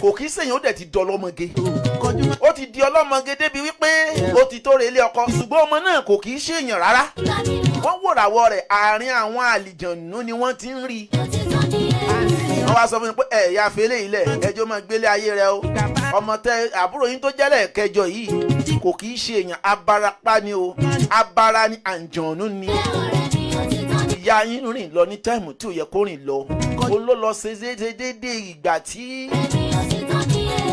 kò kì í ṣèèyàn ó dẹ̀ ti dọ̀ lọ́mọge ó ti di ọlọ́mọge débi wípé ó ti tó relé ọkọ ṣùgbọ́n ọmọ náà kò kì í ṣèèyàn rárá wọ́n wòràwọ̀ rẹ̀ àárín àwọn àlìjànú ni wọ́n ti ń rí wọ́n wá sọ fún mi pé ẹ̀yà fèlè ilẹ̀ ẹjọ́ máa gbélé ayé rẹ o ọmọ tẹ àbúrò yín tó jẹ́lẹ̀ kẹjọ yìí kò kì í ṣe èèyàn abarapá ni o abara ni àǹjọ̀nú ni ìyá yín rìn lọ ní táìmù tí ò yẹ kó rìn lọ ó ló lọ ṣe déédéé ìgbà tí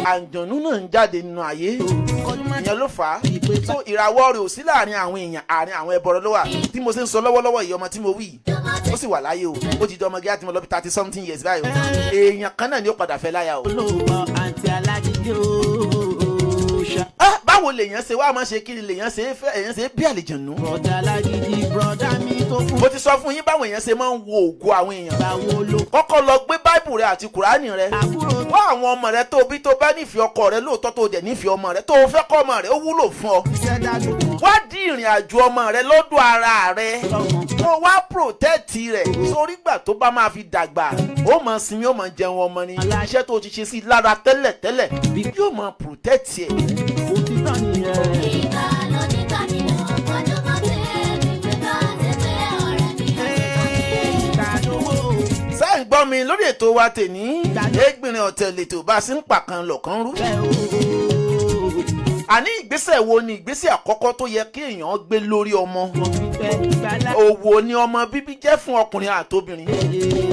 àǹjọ̀nú náà ń jáde nínú ayé ìyẹn ló fà á tó ìràwọ̀ rẹ̀ ò sí láàrin àwọn èèyàn àárín àwọn ẹbọrọ ló wà tí mo ṣe ń sọ lọ́wọ́lọ́wọ́ yìí ọmọ tí mo wí ó sì wà láyé o ó ti di ọmọge àti mo lọ bí 30 something years báyìí o èèyàn kan náà ni ó padà fẹ́ láyà o.
olóògbé àǹtí alájídé o ṣá.
báwo lèèyàn ṣe wá máa ṣe kí ni lèèyàn ṣe fẹ́ èèyàn ṣe bí àlejànú.
bọ̀dà alájídé bọ̀dà mi tó kù.
mo ti sọ fún yín báwọn èèyàn ṣe máa ń wo ògo àwọn èèyàn.
báwo ló.
kọ́kọ́ lọ gbé báìbù rẹ àti kùránì rẹ.
àbúrò.
wá àwọn ọmọ rẹ tó bí tó bá nífẹ̀ẹ́ ọkọ rẹ lóòótọ́ tó dẹ̀ nífẹ̀ẹ́ ọmọ rẹ tó fẹ́ kọ́ ọmọ rẹ ó wúlò fún ọ.
iṣẹ́ dájú.
wá dí ìrìn àjò ọmọ rẹ lọ́dọ̀ ara rẹ kó wá protect rẹ sórí gbà tó bá máa fi dàgbà ó máa sinmi ó máa jẹun ọmọ ni iṣẹ́ tó ti ṣe sí lára tẹ́lẹ̀ yóò máa protect ẹ̀.
òtítọ́ nìyẹn.
sáà ń gbọ́ mi lórí ètò wa tèní Egbinrin ọ̀tẹ̀ lètò bá a sì ń pàkan lọ̀kan rú. àní ìgbésẹ̀ wo ni ìgbésẹ̀ àkọ́kọ́ tó yẹ kí èèyàn gbé lórí ọmọ? òwò ni ọmọ bíbí jẹ́ fún ọkùnrin àtobìnrin.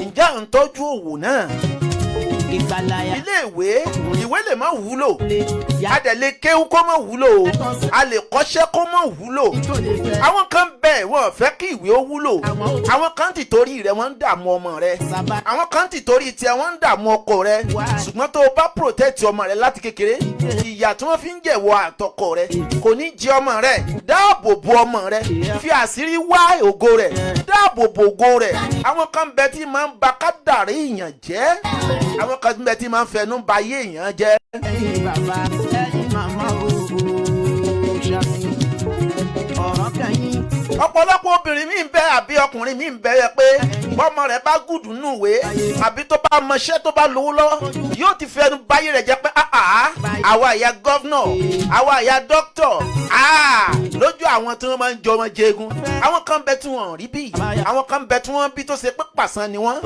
ǹjẹ́ à ń tọ́jú òwò náà? ilé ìwé lè má wúlò a dẹ̀ lè kéwú kó má wúlò a lè kọ́ṣẹ́ kó má wúlò àwọn kan bẹ́ẹ̀ wọ́n fẹ́ kí ìwé ó wúlò àwọn kan ti torí rẹ̀ wọ́n ń dààmú ọmọ rẹ̀ àwọn kan ti torí tiẹ̀ wọ́n ń dààmú ọkọ rẹ̀ ṣùgbọ́n tó o bá protect ọmọ rẹ̀ láti kékeré ìyà tí wọ́n fi ń jẹ̀wọ́ àtọkọ rẹ̀ kò ní jẹ ọmọ rẹ̀ dáàbò bo ọmọ rẹ̀ fi àṣírí wá ògo rẹ̀ dáàbò bo ògo rẹ̀ àwọn kan bẹ́ẹ̀ tí máa ń ba kádàrí ìyàn jẹ́ àwọn kan bẹ́ẹ̀ tí máa ń fẹnu ba ayé èèyàn jẹ́.
ẹ̀yin bàbá ẹ̀yin màmá o ṣàfi ọ̀rọ̀ kẹ́yìn.
ọ̀pọ̀lọpọ̀ obìnrin mi ń bẹ àbí ọkùnrin mi ń bẹ yẹ pé bọ́mọ rẹ̀ bá gùdù nùwé àbí tó bá mọṣẹ́ tó bá lówó lọ yóò ti fẹnu báyé rẹ̀ jẹ́ pé àwa ìyá gọ́vnọ̀ àwa ìyá dókítọ̀ lójú àwọn tí wọ́n máa ń jọmọ jẹgun àwọn kan bẹ tí wọ́n rí bí àwọn kan bẹ tí wọ́n bí tó ṣe pé pàṣán ni wọ́n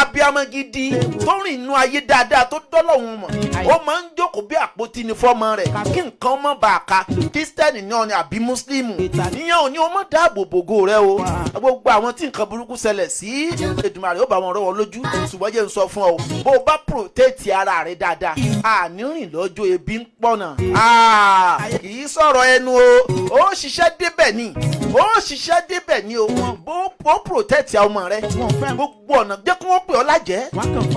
abiyamọ gidi tó rìn inú ayé dáadáa tó dọ́lọ̀ wọn mọ̀ ó máa ń jókòó bí àpótí ni fọ́mọ rẹ̀ kí nǹkan mọ́ bá a ka kírísítẹ́nì náà ni àbí mùsùlùmù ìyẹn ò ní o mọ̀ dáàbò bògo rẹ o gbogbo àwọn tí nǹkan burúkú ṣẹlẹ̀ sí Èdùmàrè ó bá wọn rọ́wọ́ lójú ṣùgbọ́n jẹ́ n sọ fún ọ bó o bá protect ara rẹ dáadáa ànírìn lọ́jọ́ ebi ń pọ̀nà kì í sọ̀rọ̀ ẹnu o ó ṣiṣẹ́ débẹ̀ ni o bó protect ọmọ rẹ gbogbo ọ̀nà jẹ́ kí wọ́n pè ọ́ lájẹ́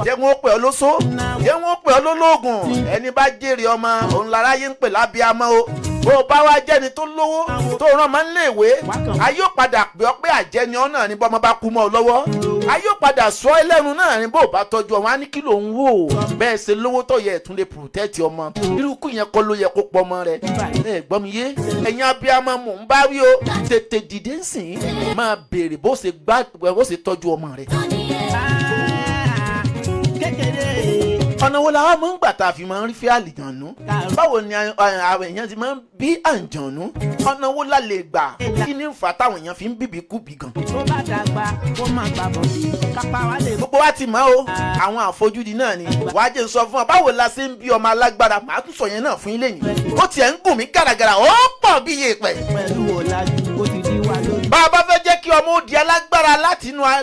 jẹ́ kí wọ́n pè ọ́ lóṣó jẹ́ wọ́n pè ọ́ lólógùn ẹni bá jèrè ọmọ òun lára yé ń pè lábíamọ́ o bó o bá wá jẹ́ni tó lówó tó rán máa ń léèwé ayé ò padà pè ọ́ pé àjẹni ọ́ náà ni bọ́mọ bá kú mọ́ ọ lọ́wọ́ ayé ò padà sọ ẹlẹ́nu náà ni bó o bá tọ́jú ọmọ á ní kí ló ń wò bẹ́ẹ̀ ṣe lówó tó yẹ ẹ̀tún lè protect ọmọ irúkú yẹn kọ́ ló yẹ kó pọ̀ ọmọ rẹ̀ ẹ gbọ́ mi yé ẹ̀yin abiyamọ mò ń bá wí o tètè dìde ń sìn máa béèrè bó ṣe tọ́jú ọmọ rẹ̀. ọ̀nà wo làwọn máa ń gbà tá a fi máa ń rí fẹ́ àlìjànú báwo ni àwọn èèyàn ti máa ń bí àǹjànú ọ̀nà wo la lè gbà kí ni ń fà táwọn èèyàn fi ń bíbí kúbi gan.
tó bá dàgbà kó má gbà bọ̀dì kápá wa lè.
gbogbo wa ti mọ̀ o àwọn àfojúdi náà ni wàá jẹ́ n sọ fún ọ báwo la ṣe ń bí ọmọ alágbára màá tún sọ yẹn náà fún ilé yìí ó tiẹ̀ ń gùn mí gàràgàrà ó pọ̀ bí yèèpẹ̀.
pẹ̀lú ọ̀làjú ó ti di wa lórí.
bá a bá fẹ́ jẹ́ kí ọmọ ó di alágbára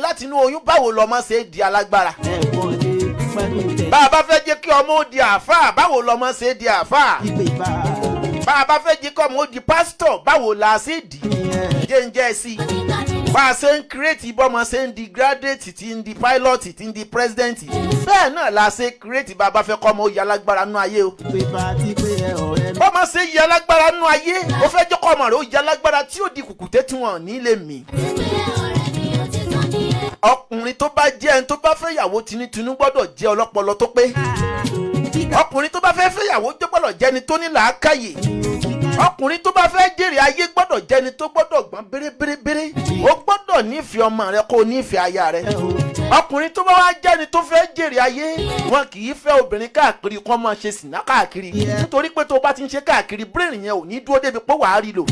látinú oyún báwo lọmọ ṣe di alágbára. bá a bá fẹ́ jẹ́ kí ọmọ ó di àáfàá báwo lọmọ ṣe di àáfàá. bá a bá fẹ́ jẹ́ kí ọmọ ó di pásítọ̀ báwo la ṣe dì í. jẹ́ ń jẹ́ sí i. bá a ṣe ń create bọ́mọ ṣe ń di graduate tí ń di pilot tí ń di president bẹ́ẹ̀ náà la ṣe create bá a bá fẹ́ kọ́ ọmọ ó yẹ alágbára nú ayé o. bọ́mọ ṣe yẹ alágbára nú ayé ó fẹ́ jẹ́ kọ́ ọmọ rẹ̀ ó yẹ alágbára tí ó di kùkùté tí wọ́n ní lè mì. ọkùnrin tó bá jẹ́ ẹni tó bá fẹ́ yàwó tinútinú gbọ́dọ̀ jẹ́ ọlọ́pọlọ tó pé. ọkùnrin tó bá fẹ́ fẹ́yàwó gbọ́dọ̀ jẹ́ ẹni tó ní làákàyè. ọkùnrin tó bá fẹ́ jèrè ayé gbọ́dọ̀ jẹ́ ẹni tó gbọ́dọ̀ gbọ́n bérebérébéré. ó gbọ́dọ̀ nífẹ̀ẹ́ ọmọ rẹ kó nífẹ̀ẹ́ aya rẹ. ọkùnrin tó bá wá jẹ́ ẹni tó fẹ́ jèrè ayé wọn kì í fẹ́ obìnrin káàkiri kó máa ṣe sìná káàkiri nítorí pé tó bá ti ń ṣe káàkiri brain yẹn ò ní dúró débi pé wàá rí lò.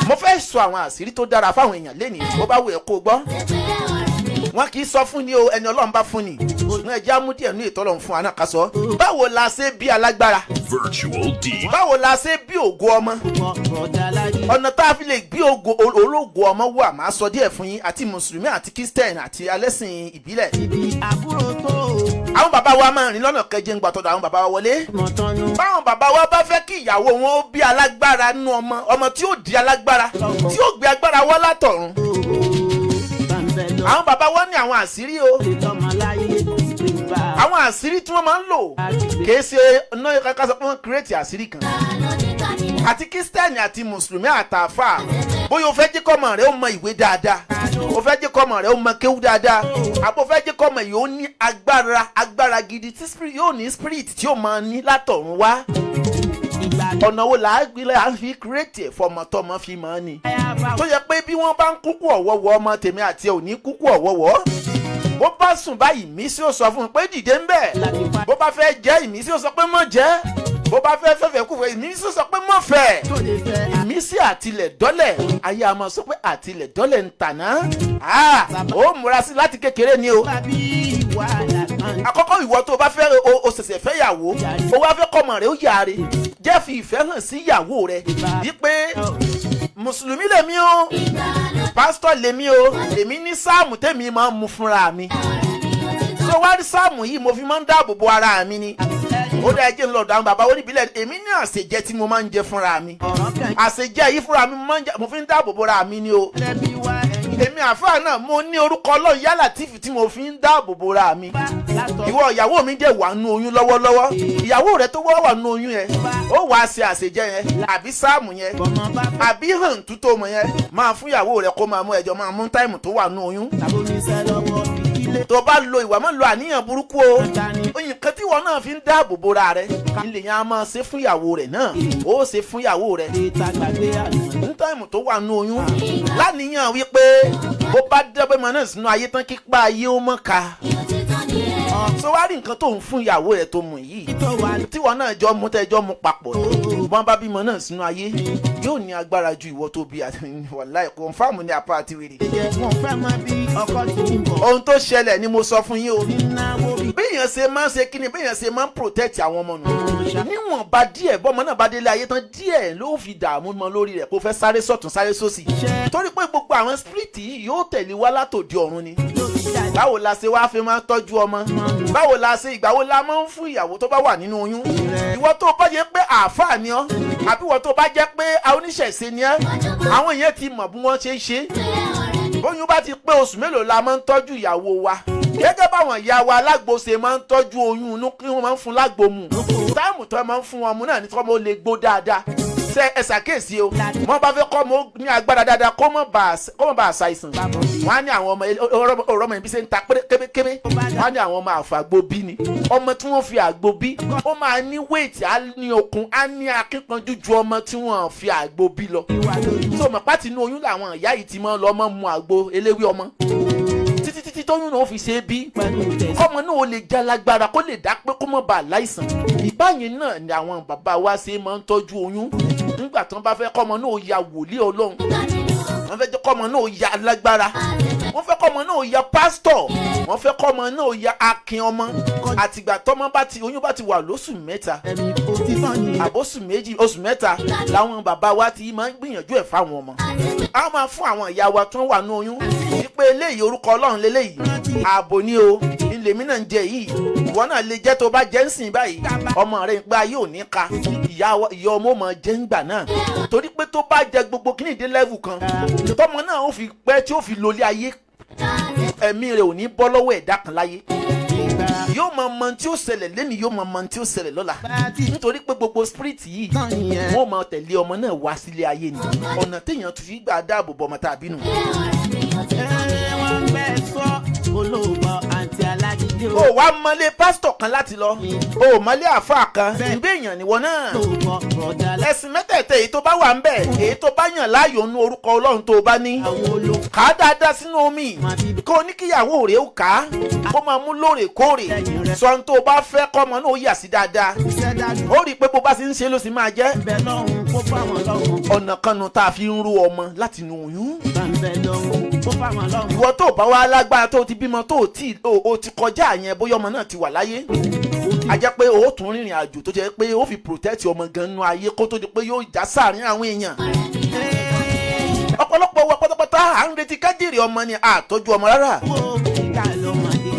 mo fẹ́ sọ àwọn àṣírí tó dára fáwọn èèyàn lénìí bó bá wù ẹ́ kó gbọ́. wọn kì í sọ fún ni o ẹni Ọlọ́run bá fún ni ṣùgbọ́n ẹja mú díẹ̀ ní ètò Ọlọ́run fún wa náà ká sọ. báwo la ṣe bí alágbára báwo la ṣe bí ògo ọmọ ọ̀nà tá a fi lè bí ológo ọmọ wà máa sọ díẹ̀ fún yín àti mùsùlùmí àti kírísítẹ̀n àti alẹ́sìn ìbílẹ̀. àwọn bàbá wa máa rìn lọ́nà kẹjẹ ń gbà tọ́jú àwọn bàbá wa wọlé. báwọn bàbá wa bá fẹ́ kí ìyàwó wọn ó bí alágbára nú ọmọ tí ó di alágbára tí ó gbé agbára wá látọ̀run. àwọn bàbá wọn ní àwọn àṣírí o àwọn àṣírí tí wọ́n máa ń lò kìí ṣe náà kankan sọ pé wọ́n kírètì àṣírí kan àti kírísítẹ́nì àti mùsùlùmí àtàfà bóyá o fẹ́ jẹ́ kọ́mọ rẹ̀ ó mọ ìwé dáadáa o fẹ́ jẹ́ kọ́mọ rẹ̀ ó mọ kéwú dáadáa àbò fẹ́ jẹ́ kọ́mọ yìí ó ní agbára gidi tí yóò ní spirit tí ó máa ní látọ̀run wá ọ̀nà wo là á fi kírètì fọmọ tọmọ fi máa ní tó yẹ pé bí wọ́n bá ń kúkú ọ̀wọ́wọ́ ọmọ tèmi àti ẹ̀ ò ní kúkú ọ̀wọ́wọ́ bó bá sùn báyìí ìmísí ó sọ fún un pé dìde ń bẹ̀ bó bá fẹ́ jẹ́ ìmísí ó sọ pé mọ̀ jẹ́ bó bá fẹ́ fẹ́fẹ́ kú fẹ́ ìmísí ó sọ pé mọ̀ fẹ́ ìmísí àtilẹ̀ dọ́lẹ̀ ayé a máa sọ pé àtilẹ̀ dọ́lẹ̀ ń tàná ó múra sí láti kékeré ni o. àkọ́kọ́ ìwọ tó o bá fẹ́ o ṣẹ̀ṣẹ̀ fẹ́ yàwó o wá fẹ́ kọ́mọ rẹ̀ ó yáre jẹ́ fi ìfẹ́ hàn sí ìyàwó rẹ̀ wípé mùsùlùmí lèmi o pásítọ̀ lèmi o èmi ní sáàmù tèmi máa ń mu fúnra mi so wá rí sáàmù yìí mo fi máa ń dáàbò bo ara mi ni ó dá ẹjẹ ńlọ dáhùn bàbá oníbílẹ̀ èmi ní àṣejẹ tí mo máa ń jẹ fúnra mi àṣejẹ yìí fúnra mi mo fi ń dáàbò bo ara mi ni o èmi àfáà náà mo ní orúkọ Ọlọ́run yálà tífì tí mo fi ń dáàbò bo ara mi ìwọ ìyàwó mi dẹ̀ wà nú oyún lọ́wọ́lọ́wọ́ ìyàwó rẹ tó wà nú oyún yẹn ó wàá ṣe àṣejẹ yẹn àbí sáàmù yẹn àbí hàn tútó mọ yẹn máa fún ìyàwó rẹ kó máa mú ẹjọ máa mú táìmù tó wà nú oyún tó bá lo ìwà mọ́ lo àníyàn burúkú o nǹkan tí wọn náà fi ń dáàbò bora rẹ ilé yẹn a máa ṣe fún ìyàwó rẹ náà ó ṣe fún ìyàwó rẹ ní táìmù tó wà nú oyún láníyàn wípé bó bá dẹ́gbẹ́ mọ́ náà sínú ayé tán kípa ayé ó mọ́ ká so wá rí nǹkan tó ń fún ìyàwó rẹ tó mú yìí tí wọn náà jọ mú tẹjọ mú papọ̀ wọn bá bímọ náà sínú ayé yóò ní agbára ju ìwọ tó bí wàláì kọ̀ǹfàmù ní apá àti wèrè. ohun tó ṣẹlẹ̀ ni mo sọ fún yín o béèyàn ṣe máa ń ṣe kíni béèyàn ṣe máa ń protect àwọn ọmọ nù níwọ̀n bá díẹ̀ bọ́mọ náà bá délé ayé tán díẹ̀ ló fi dààmú mọ́ lórí rẹ̀ kó fẹ́ sáré sọ̀tún sáré sósì torí pé gbogbo àwọn spirit yìí yóò tẹ̀lé wá látòdì ọ̀run ni báwo la ṣe wá fi máa ń tọ́jú ọmọ báwo la ṣe ìgbà wo la máa ń fún ìyàwó tó bá wà nínú oyún ìwọ tó bá jẹ́ pé àáfàá ni ọ́ àbí ìwọ tó bá jẹ́ pé oníṣẹ̀ṣe ni ẹ́ àwọn èèyàn ti mọ̀ bí wọ́n ṣe ń ṣe bóyún bá ti pé oṣù mélòó la máa ń tọ́jú ìyàwó wa gẹ́gẹ́ báwọn ìyá wa alágbo ṣe máa ń tọ́jú oyún inú kí wọ́n máa ń fún lágbo mu táìmù tó máa ń fún wọn mu náà ní tí wọ́n máa lè gbó dáadáa ṣe ẹ ṣàkíyèsí o wọ́n bá fẹ́ kọ́ ọmọ ní agbára dáadáa kó mọ̀ bá a ṣàìsàn wọ́n á ní àwọn ọmọ ọmọ ìbí ṣe ń ta kébékébé wọ́n á ní àwọn ọmọ àfàgbò bí ni ọmọ tí wọ́n fi àgbo bí ó máa ní wéètì á ní okun á ní akínkanjú ju ọmọ tí wọ́n fi àgbo bí lọ tó mọ̀ pátì inú oyún làwọn ìyá yìí ti máa lọ mọ́ mu àgbo eléwé ọmọ títí tóyún náà ó fi ṣe é bí kọ́mọ náà ó lè já lágbára kó lè dá pé kó mọ̀ bá a láìsàn ìbáyìí náà ni àwọn bàbá wa ṣe máa ń tọ́jú oyún nígbà tí wọ́n bá fẹ́ kọ́mọ náà ó ya wòlíì Ọlọ́run wọ́n fẹ́ kọ́mọ náà ó ya alágbára wọ́n fẹ́ kọ́mọ náà ó ya pásítọ̀ wọ́n fẹ́ kọ́mọ náà ó ya akin ọmọ àtìgbà tọ́mọ bá ti oyún bá ti wà lóṣù mẹ́ta àbóṣù méjì oṣù mẹ́ta làwọn bàbá wa ti máa ń gbìyànjú ẹ̀ fáwọn ọmọ a máa fún àwọn ìyá wa tó wà ní oyún wípé eléyìí orúkọ Ọlọ́run lélẹ́yìí ààbò ni o lèmi náà ń jẹ yìí ìwọ náà lè jẹ́ tó bá jẹ́ ń sìn báyìí ọmọ rẹ̀ ń gbá yóò ní ka ìyá ọmọ mọ̀ jẹ́ ń gbà náà torí pé tó bá jẹ gbogbo kíní dé level kan tọmọ náà ó fi pẹ́ tí ó fi lólé ayé ẹ̀mí rẹ̀ ò ní bọ́ lọ́wọ́ ẹ̀dá kan láyé yóò mọ mọ tí ó ṣẹlẹ̀ lẹ́nu yóò mọ mọ tí ó ṣẹlẹ̀ lọ́la nítorí pé gbogbo spirit yìí wọ́n mọ tẹ̀lé ọmọ náà wá sílé ayé ni ọ̀nà téèyàn tún fi gbà dáàbò bọ̀ ọmọ tàbí nù.
wọ́n bẹ̀ sọ olóògbé àǹtí alágídí
o wá mọ́lé pásítọ̀ kan láti lọ o mọ́lé àáfàá kan ìbí èèyàn níwọ náà ẹ̀sìn mẹ́tẹ̀ẹ̀tẹ̀ èyí tó bá wà ń bẹ̀ èyí tó bá yàn láàyò nú orúkọ Ọlọ́run tó bá ní kà á dáadáa sínú omi kó o ní kíyàwó rẹ̀ ó kà á kó máa mú lóòrèkóòrè sọ ohun tó bá fẹ́ kọ́ ọmọ náà ó yà sí dáadáa ó rí i pé bó bá sì ń ṣe ló sì máa jẹ́ ọ̀nà kanu tá a fi ń rú ọmọ láti inú oyún ìwọ tó bá wá lágbára tó ti bímọ tó o ti kọjá yẹn bóyá ọmọ náà ti wà láyé a jẹ́ pé o tún rìnrìn àjò tó jẹ́ pé o fi protect ọmọ gan nínú ayé kó tó di pé yóò já sáàrin àwọn èèyàn ọ̀pọ̀lọpọ̀ wa pátápátá à ń retí kájèrè ọmọ ni àtọ́jú ọmọ rárá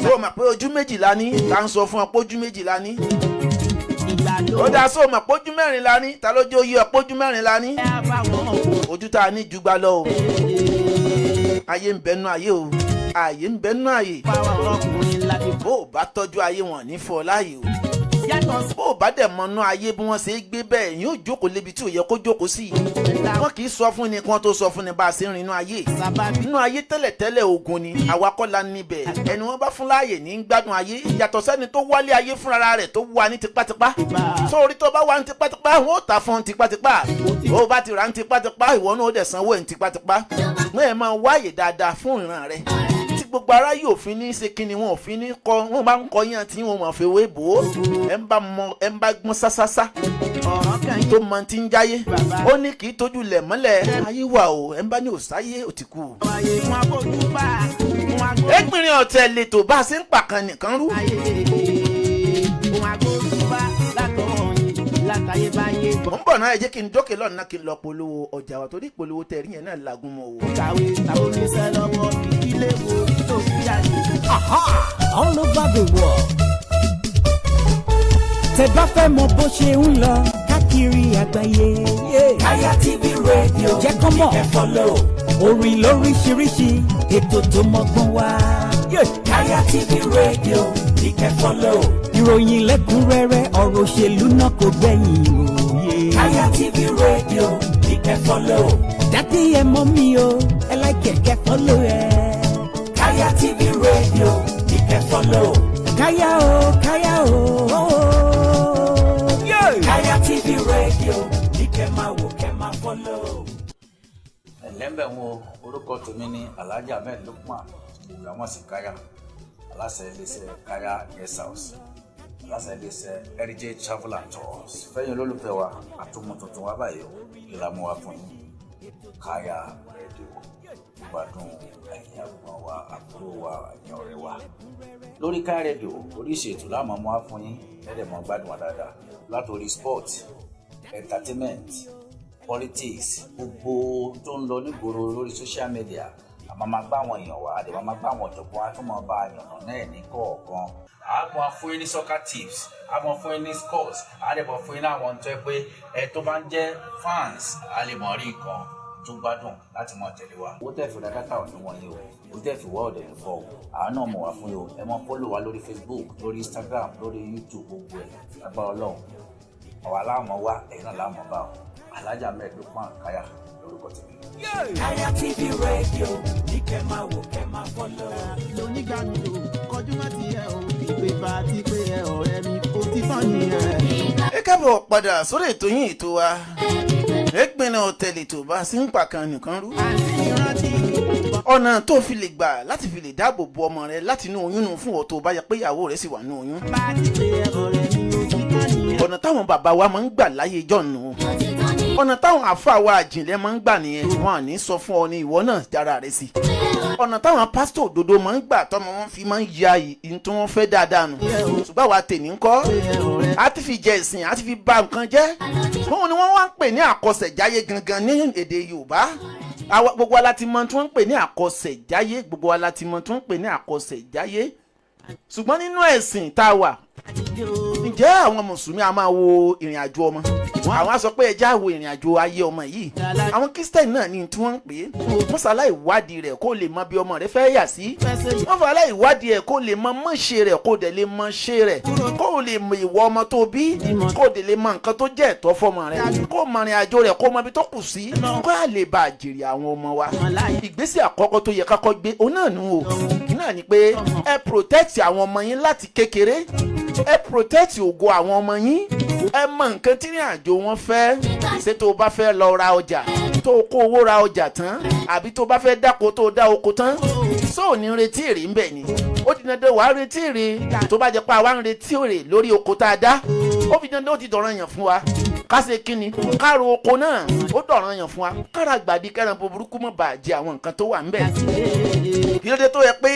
tó o mọ̀ pé ojú méjìlá ní ta ń sọ fún ọ pé ojú méjìlá ní ó dáa sọ mọ̀ pé ojú mẹ́rin la ní ta ló jẹ́ oyè ọ pé ojú mẹ́rin la ní ojú tá a ní ju gbà lọ o ayé ń bẹnu ayé o ayé ń bẹnu ayé bó o bá tọ́jú ayé wọn ní fọ́ láàyè o bó o bá dẹ̀ mọ́nú ayé bí wọ́n ṣe é gbé bẹ́ẹ̀ yóò jókòó lébi tí ò yẹ kó jókòó sí wọn kì í sọ fún ni kí wọ́n tó sọ fún ni bá a ṣe ń rin inú ayé nínú ayé tẹ́lẹ̀tẹ́lẹ̀ ogun ni àwa kọ́ la níbẹ̀ ẹni wọ́n bá fún láàyè ní gbádùn ayé yàtọ̀ sẹ́ni tó wálé ayé fúnra rẹ̀ tó wà ní tipátipá sórí tó bá wà ní tipátipá wọn ò tà fún tipátipá ó bá ti rà ní tipátipá ìwọ náà ó dẹ̀ sanwó ẹ̀ ní tipátipá wọ́n ẹ̀ máa wáyè dáadáa fún ìran rẹ̀ gbogbo ara yóò fi ní ṣe kíni wọn ò fi ní kọ wọn bá ń kọ yàn tí wọn máa fi wé bò ó ẹ ń bá gbọ́n sásásá tó mọ tí ń jáyé ó ní kì í tójú lẹ̀ mọ́lẹ̀ ayé wà o ẹ ń bá ní òsáyé ò ti kú. Egbinrin ọ̀tẹ̀ lètò bá a ṣe ń pàkan nìkan rú. mo ń bọ̀ náà ẹ jẹ́ kí n dókè lọ́nà kí n lọ polówó ọjà wa torí polówó tẹ̀rí yẹn náà lagun mọ́ o.
kàwé tàbí oníṣẹ́ lọ́wọ́ ìdílé wo tó fi jáde.
all over the world. tẹ́ bá fẹ́ mọ bó ṣe ń lọ káàkiri àgbáyé. Kaya TV radio jẹ́ kọ́ mọ̀ ẹ follow. orin lóríṣiríṣi ètò tó mọ́gbọ́n wá. Kaya TV radio ní kẹ́ follow. ìròyìn lẹ́kùnrẹ́rẹ́ ọ̀rọ̀ òṣèlú náà kò gbẹ̀yìn òye. Kaya TV radio ní kẹ́ follow. dádì ẹ mọ̀ mi o ẹ like kẹ́ follow ẹ. Kaya TV radio ní kẹ́ follow. Kaya o Kaya o. Kaya TV radio ní kẹ́ máa wò kẹ́ máa follow.
ẹ̀lẹ́mbẹ̀ wọn orúkọ tèmi ní Alhaji Ahmed Lukman ìgbàmọ̀ sí Kaya aláṣẹ iléeṣẹ́ Kaya guest house aláṣẹ iléeṣẹ́ heritage travel and tours fẹ́yìn olólùfẹ́ wa àtúmọ̀ tuntun wa báyìí ìlàmú wa fún yín Kaya radio ìgbádùn ẹ̀yìn àgbọ̀n wa àbúrò wa ẹ̀yìn ọ̀rẹ́ wa lórí Kaya radio oríṣi ètò láàmú wa fún yín ẹ̀ẹ́dẹ̀mọ̀ gbádùn wa dáadáa látòrí sport entertainment politics gbogbo tó ń lọ nígboro lórí social media àmọ́ máa gbá àwọn èèyàn wá àdèmọ́ máa gbá àwọn ọ̀jọ̀gbọ́n àtúmọ̀ bá àyànnà náà ní kọ̀ọ̀kan. àmọ́ fún yín ní soccer tips àmọ́ fún yín ní scores àdèmọ́ fún yín láwọn tó ẹ pé ẹ tó bá ń jẹ́ fans àlèmọ̀ rí nǹkan tó gbádùn láti mọ̀ tẹ̀lé wa. owó tẹ̀ fi ra dátà ọ̀dún wọ̀nyí o owó tẹ̀ fi wá ọ̀dẹ̀ nìfọ̀ o àwọn náà mọ̀ wá fún yín o ẹ mọ̀ follow wa lórí Facebook lórí Instagram lórí YouTube gbogbo ẹ̀ lágbára Ọlọ́run àwa láàmú wa ẹ̀yin náà láàmú bá o Alhaji Ahmed Lukman Kaya lórúkọ tèmi. Kaya TV radio ní kẹ́ máa wò kẹ́ máa follow.
lónígbàmílò kọjú má ti ẹ o ìpè bá ti pé ẹ ọ̀rẹ́ mi ó ti tán nìyẹn.
ẹ káàbọ̀ padà sórí ètò yín ètò wa Egbinrin ọ̀tẹ̀ lètò bá a ṣe ń pàkan nìkan rú. ọ̀nà tó fi lè gbà láti fi lè dáàbò bo ọmọ rẹ láti inú oyún nù fún ọ tó bá yẹ pé ìyàwó rẹ sì wà nínú oyún.
bá ti pé ẹ ọ̀rẹ́ mi ó ti tán nìyẹn.
ọ̀nà táwọn bàbá wa máa ń gbà láyé ìjọ nù. ọ̀nà táwọn àáfàá wa àjìnlẹ̀ máa ń gbà nìyẹn wọn à ní sọ fún ọ ní ìwọ náà jára rẹ sí. ọ̀nà táwọn pásítọ̀ òdodo máa ń gbà tọ́mọ wọn fi máa ń ya ìyìn tí wọ́n fẹ́ dáadáa nù. ṣùgbọ́n àwa tèmi ń kọ́ a ti fi jẹ ìsìn a ti fi ba nǹkan jẹ́. wọn ni wọ́n wá ń pè ní àkọsẹ̀jáyé gangan ní èdè Yorùbá. gbogbo wa la ti mọ̀ tí wọ́n ń pè ní àkọsẹ̀jáyé gbogbo wa la ti mọ̀ tí wọ́n ń pè ní àkọsẹ̀jáyé ṣùgbọ́n nínú ẹ̀sìn tá a wà ǹjẹ́ àwọn mùsùlùmí a máa wo ìrìn àjò ọmọ àwọn á sọ pé ẹjẹ́ àwo ìrìn àjò ayé ọmọ yìí àwọn kírísítẹ́nì náà ní tí wọ́n ń pè é wọ́n ṣàlàyé ìwádìí rẹ̀ kó lè mọ bí ọmọ rẹ̀ fẹ́ yà sí wọ́n ṣàlàyé ìwádìí rẹ̀ kó lè mọ mọ̀ṣe rẹ̀ kó dẹ̀ lè mọ ṣe rẹ̀ kó lè mọ ìwọ ọmọ tó bí kó dẹ̀ lè mọ nǹkan tó jẹ́ ẹ̀tọ́ fọmọ rẹ̀ kó mọ ìrìn àjò rẹ̀ kó mọ ibi tó kù sí kó a lè bá jèrè àwọn ọmọ wa ìgbésẹ̀ àkọ́kọ́ tó yẹ kákọ́ gbé òun náà nù o náà ni pé ẹ protect àwọn ọmọ yín láti kékeré ẹ protect ògo àwọn ọmọ yín ẹ mọ nǹkan tí ìrìn àjò wọn fẹ́ ṣé tó o bá fẹ́ lọ ra ọjà tó o kó owó ra ọjà tán àbí tó o bá fẹ́ dáko tó o dá oko tán sóò ní retí èrè ń bẹ̀ ni ó di dandan wàá retí èrè tó bá jẹ́ pé àwa ń retí èrè lórí oko tá a dá ó fi dandan ó ti dọ̀ràn yàn fún wa ká ṣe kíni ká ro oko náà ó dọ̀ràn yàn fún wa kára gbàdí kẹran burúkú mọ̀ bàjẹ́ àwọn nǹkan tó wà ń bẹ̀ kí ló dé tó yẹ pé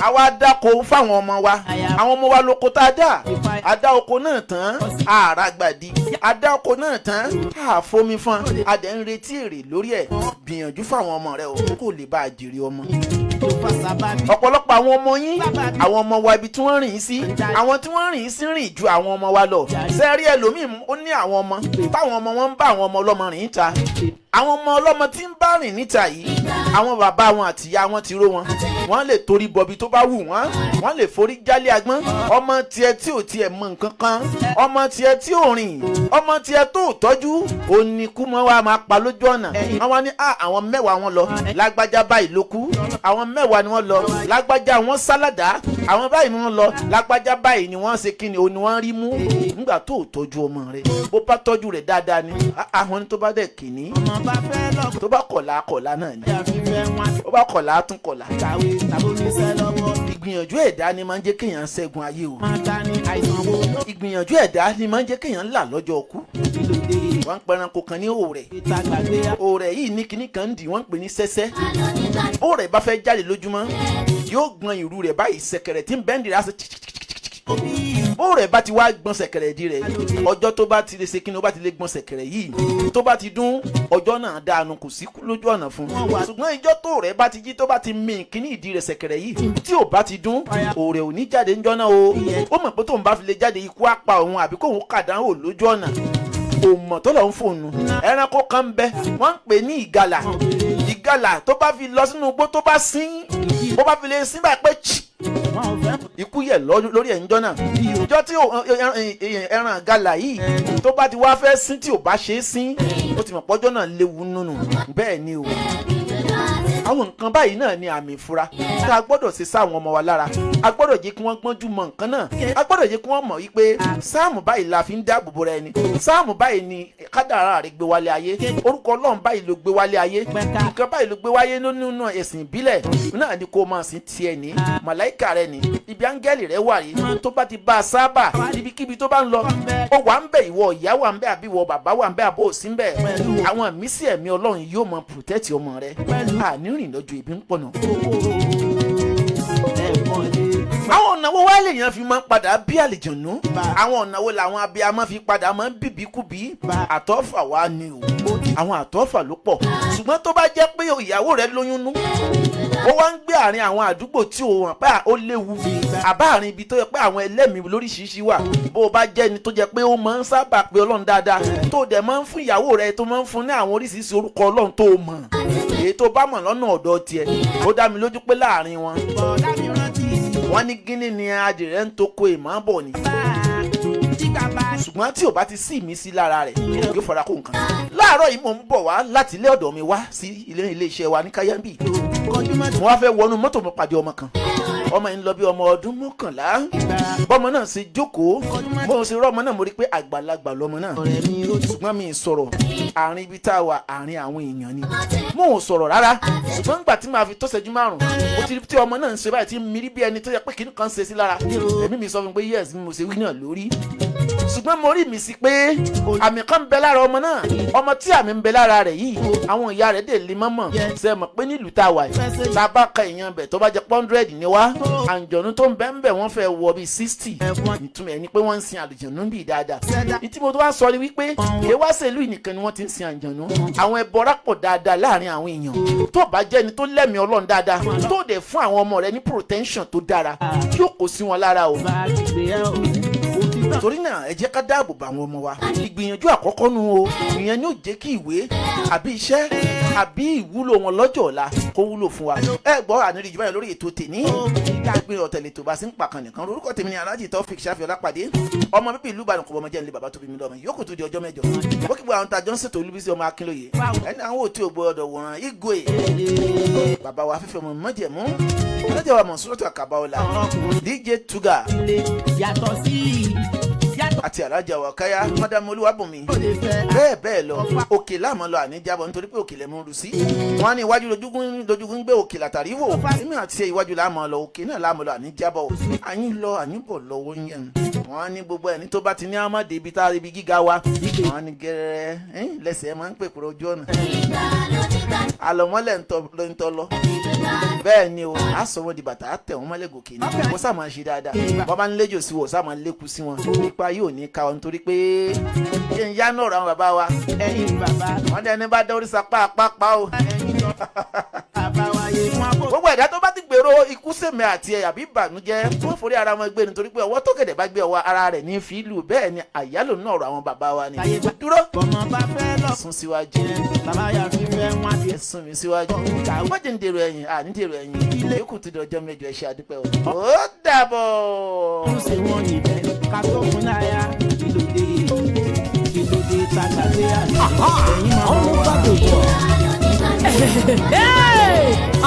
àwa dáko fáwọn ọmọ wa àwọn ọmọ wa lóko tá a dá a dá oko náà tán àrà gbàdí a dá oko náà tán àfomi fún a dẹ̀ ń retí èrè lórí ẹ̀ gbìyànjú fáwọn ọmọ rẹ o kó lè bá a jèrè ọmọ ọ̀pọ̀lọpọ̀ àwọn ọmọ yín àwọn ọmọ wa ibi tí wọ́n rìn sí àwọn tí wọ́n rìn sí rìn ju àwọn ọmọ wa lọ sẹ́ẹ̀rí ẹlòmíì ó ní àwọn ọmọ táwọn ọmọ wọn ń bá àwọn ọmọ ọlọ́mọ rìn níta àwọn ọmọ ọlọ́mọ tí ń bá rìn níta yìí àwọn bàbá wọn àtìyá wọn ti ró wọ́n lè torí bọ̀bí tó bá wù wọ́n lè forí jálé agbọ́n ọmọ tiẹ̀ tí ò tiẹ̀ mọ nǹkan kan ọmọ tiẹ̀ tí ò rìn ọmọ tiẹ̀ tó tọ́jú oníkú mọ́ wa máa pa lójú ọ̀nà wọ́n wá ní àwọn mẹ́wàá wọn lọ lágbájá báyìí ló kú àwọn mẹ́wàá ni wọ́n lọ lágbájá wọn sálàdá àwọn báyìí ni wọ́n lọ lágbájá báyìí ni wọ́n ṣe kíni o ni wọ́n rí mú nígbà tó tọ́jú ọmọ rẹ̀ bó bá tọ́jú rẹ̀ dáadáa ni àwọn tó bá dẹ̀ kìíní tó bá kọ̀lá náà ni ó bá kọ̀lá tún kọ̀lá ìgbìyànjú ẹ̀dá ni máa ń jẹ́ kéèyàn ṣẹ́gun ayé o ìgbìyànjú ẹ̀dá ni máa ń jẹ́ kéèyàn là lọ́jọ́ ọkú wọ́n ń pẹranko kan ní òòrẹ̀ yìí ní kinní kan ń dì wọ́n ń pè ní sẹ́sẹ́ òòrẹ̀ bá fẹ́ jáde lójúmọ́ yóò gbọn ìrù rẹ̀ báyìí ṣẹ̀kẹ̀rẹ̀ tí ń bẹ́ńdì rẹ̀ á ṣe bó rẹ̀ bá ti wá gbọ́n ṣẹ̀kẹ̀rẹ̀ di rẹ̀ ọjọ́ tó bá ti lè ṣe kíni ó bá ti lè gbọ́n ṣẹ̀kẹ̀rẹ̀ yìí tó bá ti dún ọjọ́ náà dáanu kò sí lójú ọ̀nà fún ṣùgbọ́n ìjọ́ tó rẹ̀ bá ti jí tó bá ti mìn kíní ìdí rẹ̀ ṣẹ̀kẹ̀rẹ̀ yìí tí ò bá ti dún òòrẹ̀ ò ní jáde ńjọ́ náà o ó mọ̀ pé tóun bá fi lè jáde ikú apá òun àbí kóun kàdánwò lójú ọ̀nà òmọ̀ tó lọ ń fòun ẹranko kan ń bẹ wọ́n ń pè ní ìgalà tó bá fi lọ sínú igbó tó bá sín bó bá fi lè sín báyìí pé ikú yẹ lórí ẹ̀ńjọ́ náà ìjọ tí ẹran gàlà yìí tó bá ti wá fẹ́ sín tí ò bá ṣe é sín ó ti mọ̀ pọ́jọ́ náà léwu nínú bẹ́ẹ̀ ni o àwọn nǹkan báyìí náà ni àmì ìfura tá a gbọ́dọ̀ ṣe sáwọn ọmọ wa lára a gbọ́dọ̀ jẹ́ kí wọ́n gbọ́njú mọ nǹkan náà a gbọ́dọ̀ jẹ́ kí wọ́n mọ̀ wípé sáàmù báyìí la fi ń dáàbò bo ẹni sáàmù báyìí ni kádàrá rẹ̀ gbé wálé ayé orúkọ Ọlọ́run báyìí ló gbé wálé ayé nǹkan báyìí ló gbé wáyé nínú ẹ̀sìn ìbílẹ̀ náà ni kó máa sìn tiẹ̀ ní màláìkà rẹ̀ ní ibi áńgẹ́lì rẹ̀ wà rí tó bá ti bá a sábà ibikíbi tó bá ń lọ ó wà ń bẹ̀ ìwọ ìyá wà ń bẹ̀ àbí ìwọ bàbá wà ń bẹ̀ àbó òsín bẹ̀ àwọn àmísí ẹ̀mí Ọlọ́run yóò mọ protect ọmọ rẹ̀ ànírìn lọ́jọ́ ibi ń pọ̀nà. àwọn ọ̀nà wo wá lèèyàn fi máa ń padà bí àlìjànú àwọn ọ̀nà wo làwọn abiyamọ fi padà máa ń bíbíkúbí àtọ́fà wá ni o àwọn àtọ́fà ló pọ̀ ṣùgbọ́n tó bá jẹ́ pé ìyàwó rẹ̀ lóyún nú ó wá ń gbé àárín àwọn àdúgbò tí ó hàn pé ó léwu àbá àárín ibi tó yẹ pé àwọn ẹlẹ́mìí lóríṣiríṣi wà bó o bá jẹ́ ẹni tó jẹ́ pé ó máa ń sábà pé Ọlọ́run dáadáa tó dẹ̀ máa ń fún ìyàwó rẹ̀ tó máa ń fún ní àwọn oríṣiríṣi orúkọ Ọlọ́run tó mọ̀ èyí tó bá mọ̀ lọ́nà ọ̀dọ̀ tiẹ̀ ó dá mi lójú pé láàrin wọn wọ́n ní Kini ni adìrẹ ń toko èèmọ̀ bọ̀ ni ṣùgbọ́n tí ò bá ti sí ìmísí lára rẹ̀ yóò fara kó nǹkan. láàárọ̀ yìí mò ń bọ̀ wá láti ilé ọ̀dọ̀ mi wá sí ilé iṣẹ́ wa ní Kayambi mo wá fẹ́ wọnú mọ́tò mo pàdé ọmọ kan ọmọ yìí ń lọ bí ọmọ ọdún 11 bọ́mọ náà ṣe jókòó mo ṣe rọ́ ọmọ náà mo rí pé àgbàlagbà lọmọ náà ṣùgbọ́n mi sọ̀rọ̀ àárín ibi tá a wà àárín àwọn èèyàn ni mo ò sọ̀rọ̀ rárá ṣùgbọ́n nígbà tí màá fi tó ṣẹ́jú 5 ó ti rí tí ọmọ náà ń ṣe báyìí tí mi rí bí ẹni tó yẹ pé kìnnìkan ṣe sí lára ẹ̀mí mi sọ fún mi pé yes mo ṣe wí náà lórí ṣùgbọ́n mo rí mi sí pé àmì kan ń bẹ lára ọmọ náà, ọmọ tí àmì ń bẹ lára rẹ̀ yìí àwọn ìyá rẹ̀ dè lè mọ́mọ́ ṣe mọ̀ pé nílùú tá a wà yìí tá a bá ka èèyàn bẹ̀ tó bá jẹ́ 100 ni wá àǹjọ̀nú tó ń bẹ ń bẹ̀ wọ́n fẹ́ wọ bíi 60 ìtumọ̀ ẹ̀ ni pé wọ́n ń sin àlùjọ̀nú bíi dáadáa. ìtí mo tó wá sọ ni wípé kì í wá sèlú nìkan ni wọ́n ti ń sin àǹjọ̀nú, àwọn ẹbọra pọ̀ dáadáa láàrin àwọn èèyàn. tó bá jẹ́ ni tó lẹ́mìí Ọlọ́run dáadáa tó dẹ̀ fún àwọn ọmọ rẹ̀ ní protection tó dára yóò kó sí wọn lára o. torí náà ẹ jẹ́ ká dáàbò bá àwọn ọmọ wa. ìgbìyànjú àkọ́kọ́ nu o, ìyẹn ni ó jẹ́ kí ìwé àbí iṣẹ́ àbí ìwúlò wọn lọ́jọ́ ọ̀la kó wúlò fún wa. ẹ gbọ́ àníríjú báyìí lórí ètò tèmi ìpínlẹ̀ ọ̀tẹ̀lẹ̀ tó bá sí ń pàkan nìkan. orúkọ tèmi ni Alhaji Taofeek Shafihin Olapade, ọmọ bíbí ìlú Ìbàdàn kò bọ́ ọmọ jẹ́ nílé bàbá tó bí mi lọ́mọ yòókù tó di ọjọ́ mẹ́jọ. ó kí gbogbo àwọn tá a jọ ń ṣètò Olúbísí ọmọ Akínlóye ẹni àwọn òtí ògbó ọ̀dọ̀ wòran Igwe bàbá wa fífẹ́ ọmọ mọ́jẹ̀mú alájà wa Mọ̀súrọ́tò Àkàbáọlá DJ Tuga àti alájà wa Káyà Mádàmú Olúwàbùnmi bẹ́ẹ̀ lọ. òkè láàmú lọ àníjábọ̀ nítorí pé òkè lẹ́mú rú sí. wọ́n á ní iwájú lójúgún gbé òkè látàrí wò. èmi àti iwájú láàmú lọ òkè náà láàmú lọ àníjábọ̀. àyín lọ àníbọ̀ lọ́wọ́ yẹn. wọ́n á ní gbogbo ẹni tó bá ti ní àmọ́dé ibi tá a rí ibi gíga wa. wọ́n á ní gẹ́rẹ́ lẹ́sẹ̀ máa ń pè kúrò ojú ọ̀nà. àlọ́mọ́lẹ̀ ń tọ́ lọ. bẹ́ẹ̀ ni o a sọ wọn di bàtà á tẹ̀ wọ́n mọ́lẹ̀ gòkè ni. wọ́n sá máa ṣe dáadáa. wọ́n bá ń léjò sí wọ́n sá máa lékun sí wọn. nípa yóò ní ká ọ nítorí pé ṣé ń yá náà ra àwọn bàbá wa. ẹ̀yin bàbá wọn dẹni bá dẹ oríṣà pàápàá o. gbogbo ẹ̀dá tó bá ti gbèrò ikú sèmi àti ẹ̀ àbí ìbànújẹ́ wọ́n forí ara wọn gbé nítorí pé ọwọ́ tó gẹ̀dẹ̀ bá gbé ọwọ́ ara rẹ̀ ní fílù. bẹ́ẹ̀ ni àyálò náà rọ àwọn bàbá wa ni. dúró sún síwájú sún mi síwájú wọ́n jẹ́ ń dèrò ẹ̀yìn ní dèrò ẹ̀yìn ilé kù ti dọjọ́ mẹ́jọ ẹ ṣé àdúpẹ́ o. ó dàbọ̀.
ṣé wọ́n yìí bẹ́ẹ̀ ká tó fún láyà kílódé tàgbàgbé àná ẹ̀yìn máa ń wá gbogbo.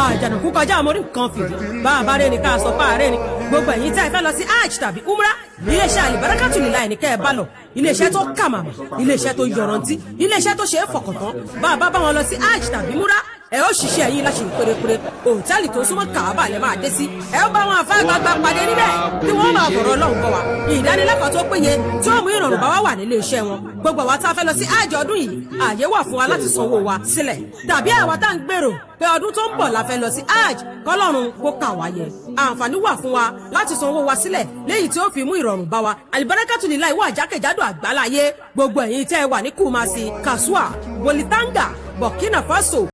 àjànàkú kọjá àmórí nǹkan fìdí bá a bá rẹ ni ká sọ pa àárẹ̀ ni gbogbo ẹ̀yin tí a fẹ́ lọ sí hajj tàbí umrah iléeṣẹ́ Al-Barakatu Lillahi ní kẹ́ ẹ bá lọ. iléeṣẹ́ tó kà màmá, iléeṣẹ́ tó yọrantí, iléeṣẹ́ tó ṣe é fọkàntán. bá a bá wọn lọ sí hajj tàbí umrah ẹ ó ṣiṣẹ́ yín láṣẹ pérépéré. òtẹ́ẹ̀lì tó súnmọ́ Káàbà lẹ máa dé sí. ẹ ó bá wọn àfáàgbàgbà pàdé níbẹ̀ tí wọ́n máa fọ̀rọ̀ Ọlọ́run bọ̀ wá. ìdánilẹ́kọ̀ọ́ tó péye tí ó mú ìrọ̀rùn bá wà nílé iṣẹ́ wọn. gbogbo àwa tá a fẹ́ lọ sí hajj ọdún yìí ààyè wà fún wa láti sanwó wa sílẹ̀. tàbí àwa tá à ń gbèrò pé ọdún tó ń bọ̀ la fẹ́ lọ sí hajj kọ́lọ́run kó kà wá yẹ. àǹfààní wà fún wa láti sanwó wa sílẹ̀ léyìí tí ó fi mú ìrọ̀rùn bá wa. Al-Barakatu Lillahi wà jákèjádò àgbáláyé. gbogbo ẹ̀yin tẹ́ ẹ wà ní Kumasi, Kasua, Bolitanga, Burkina Faso,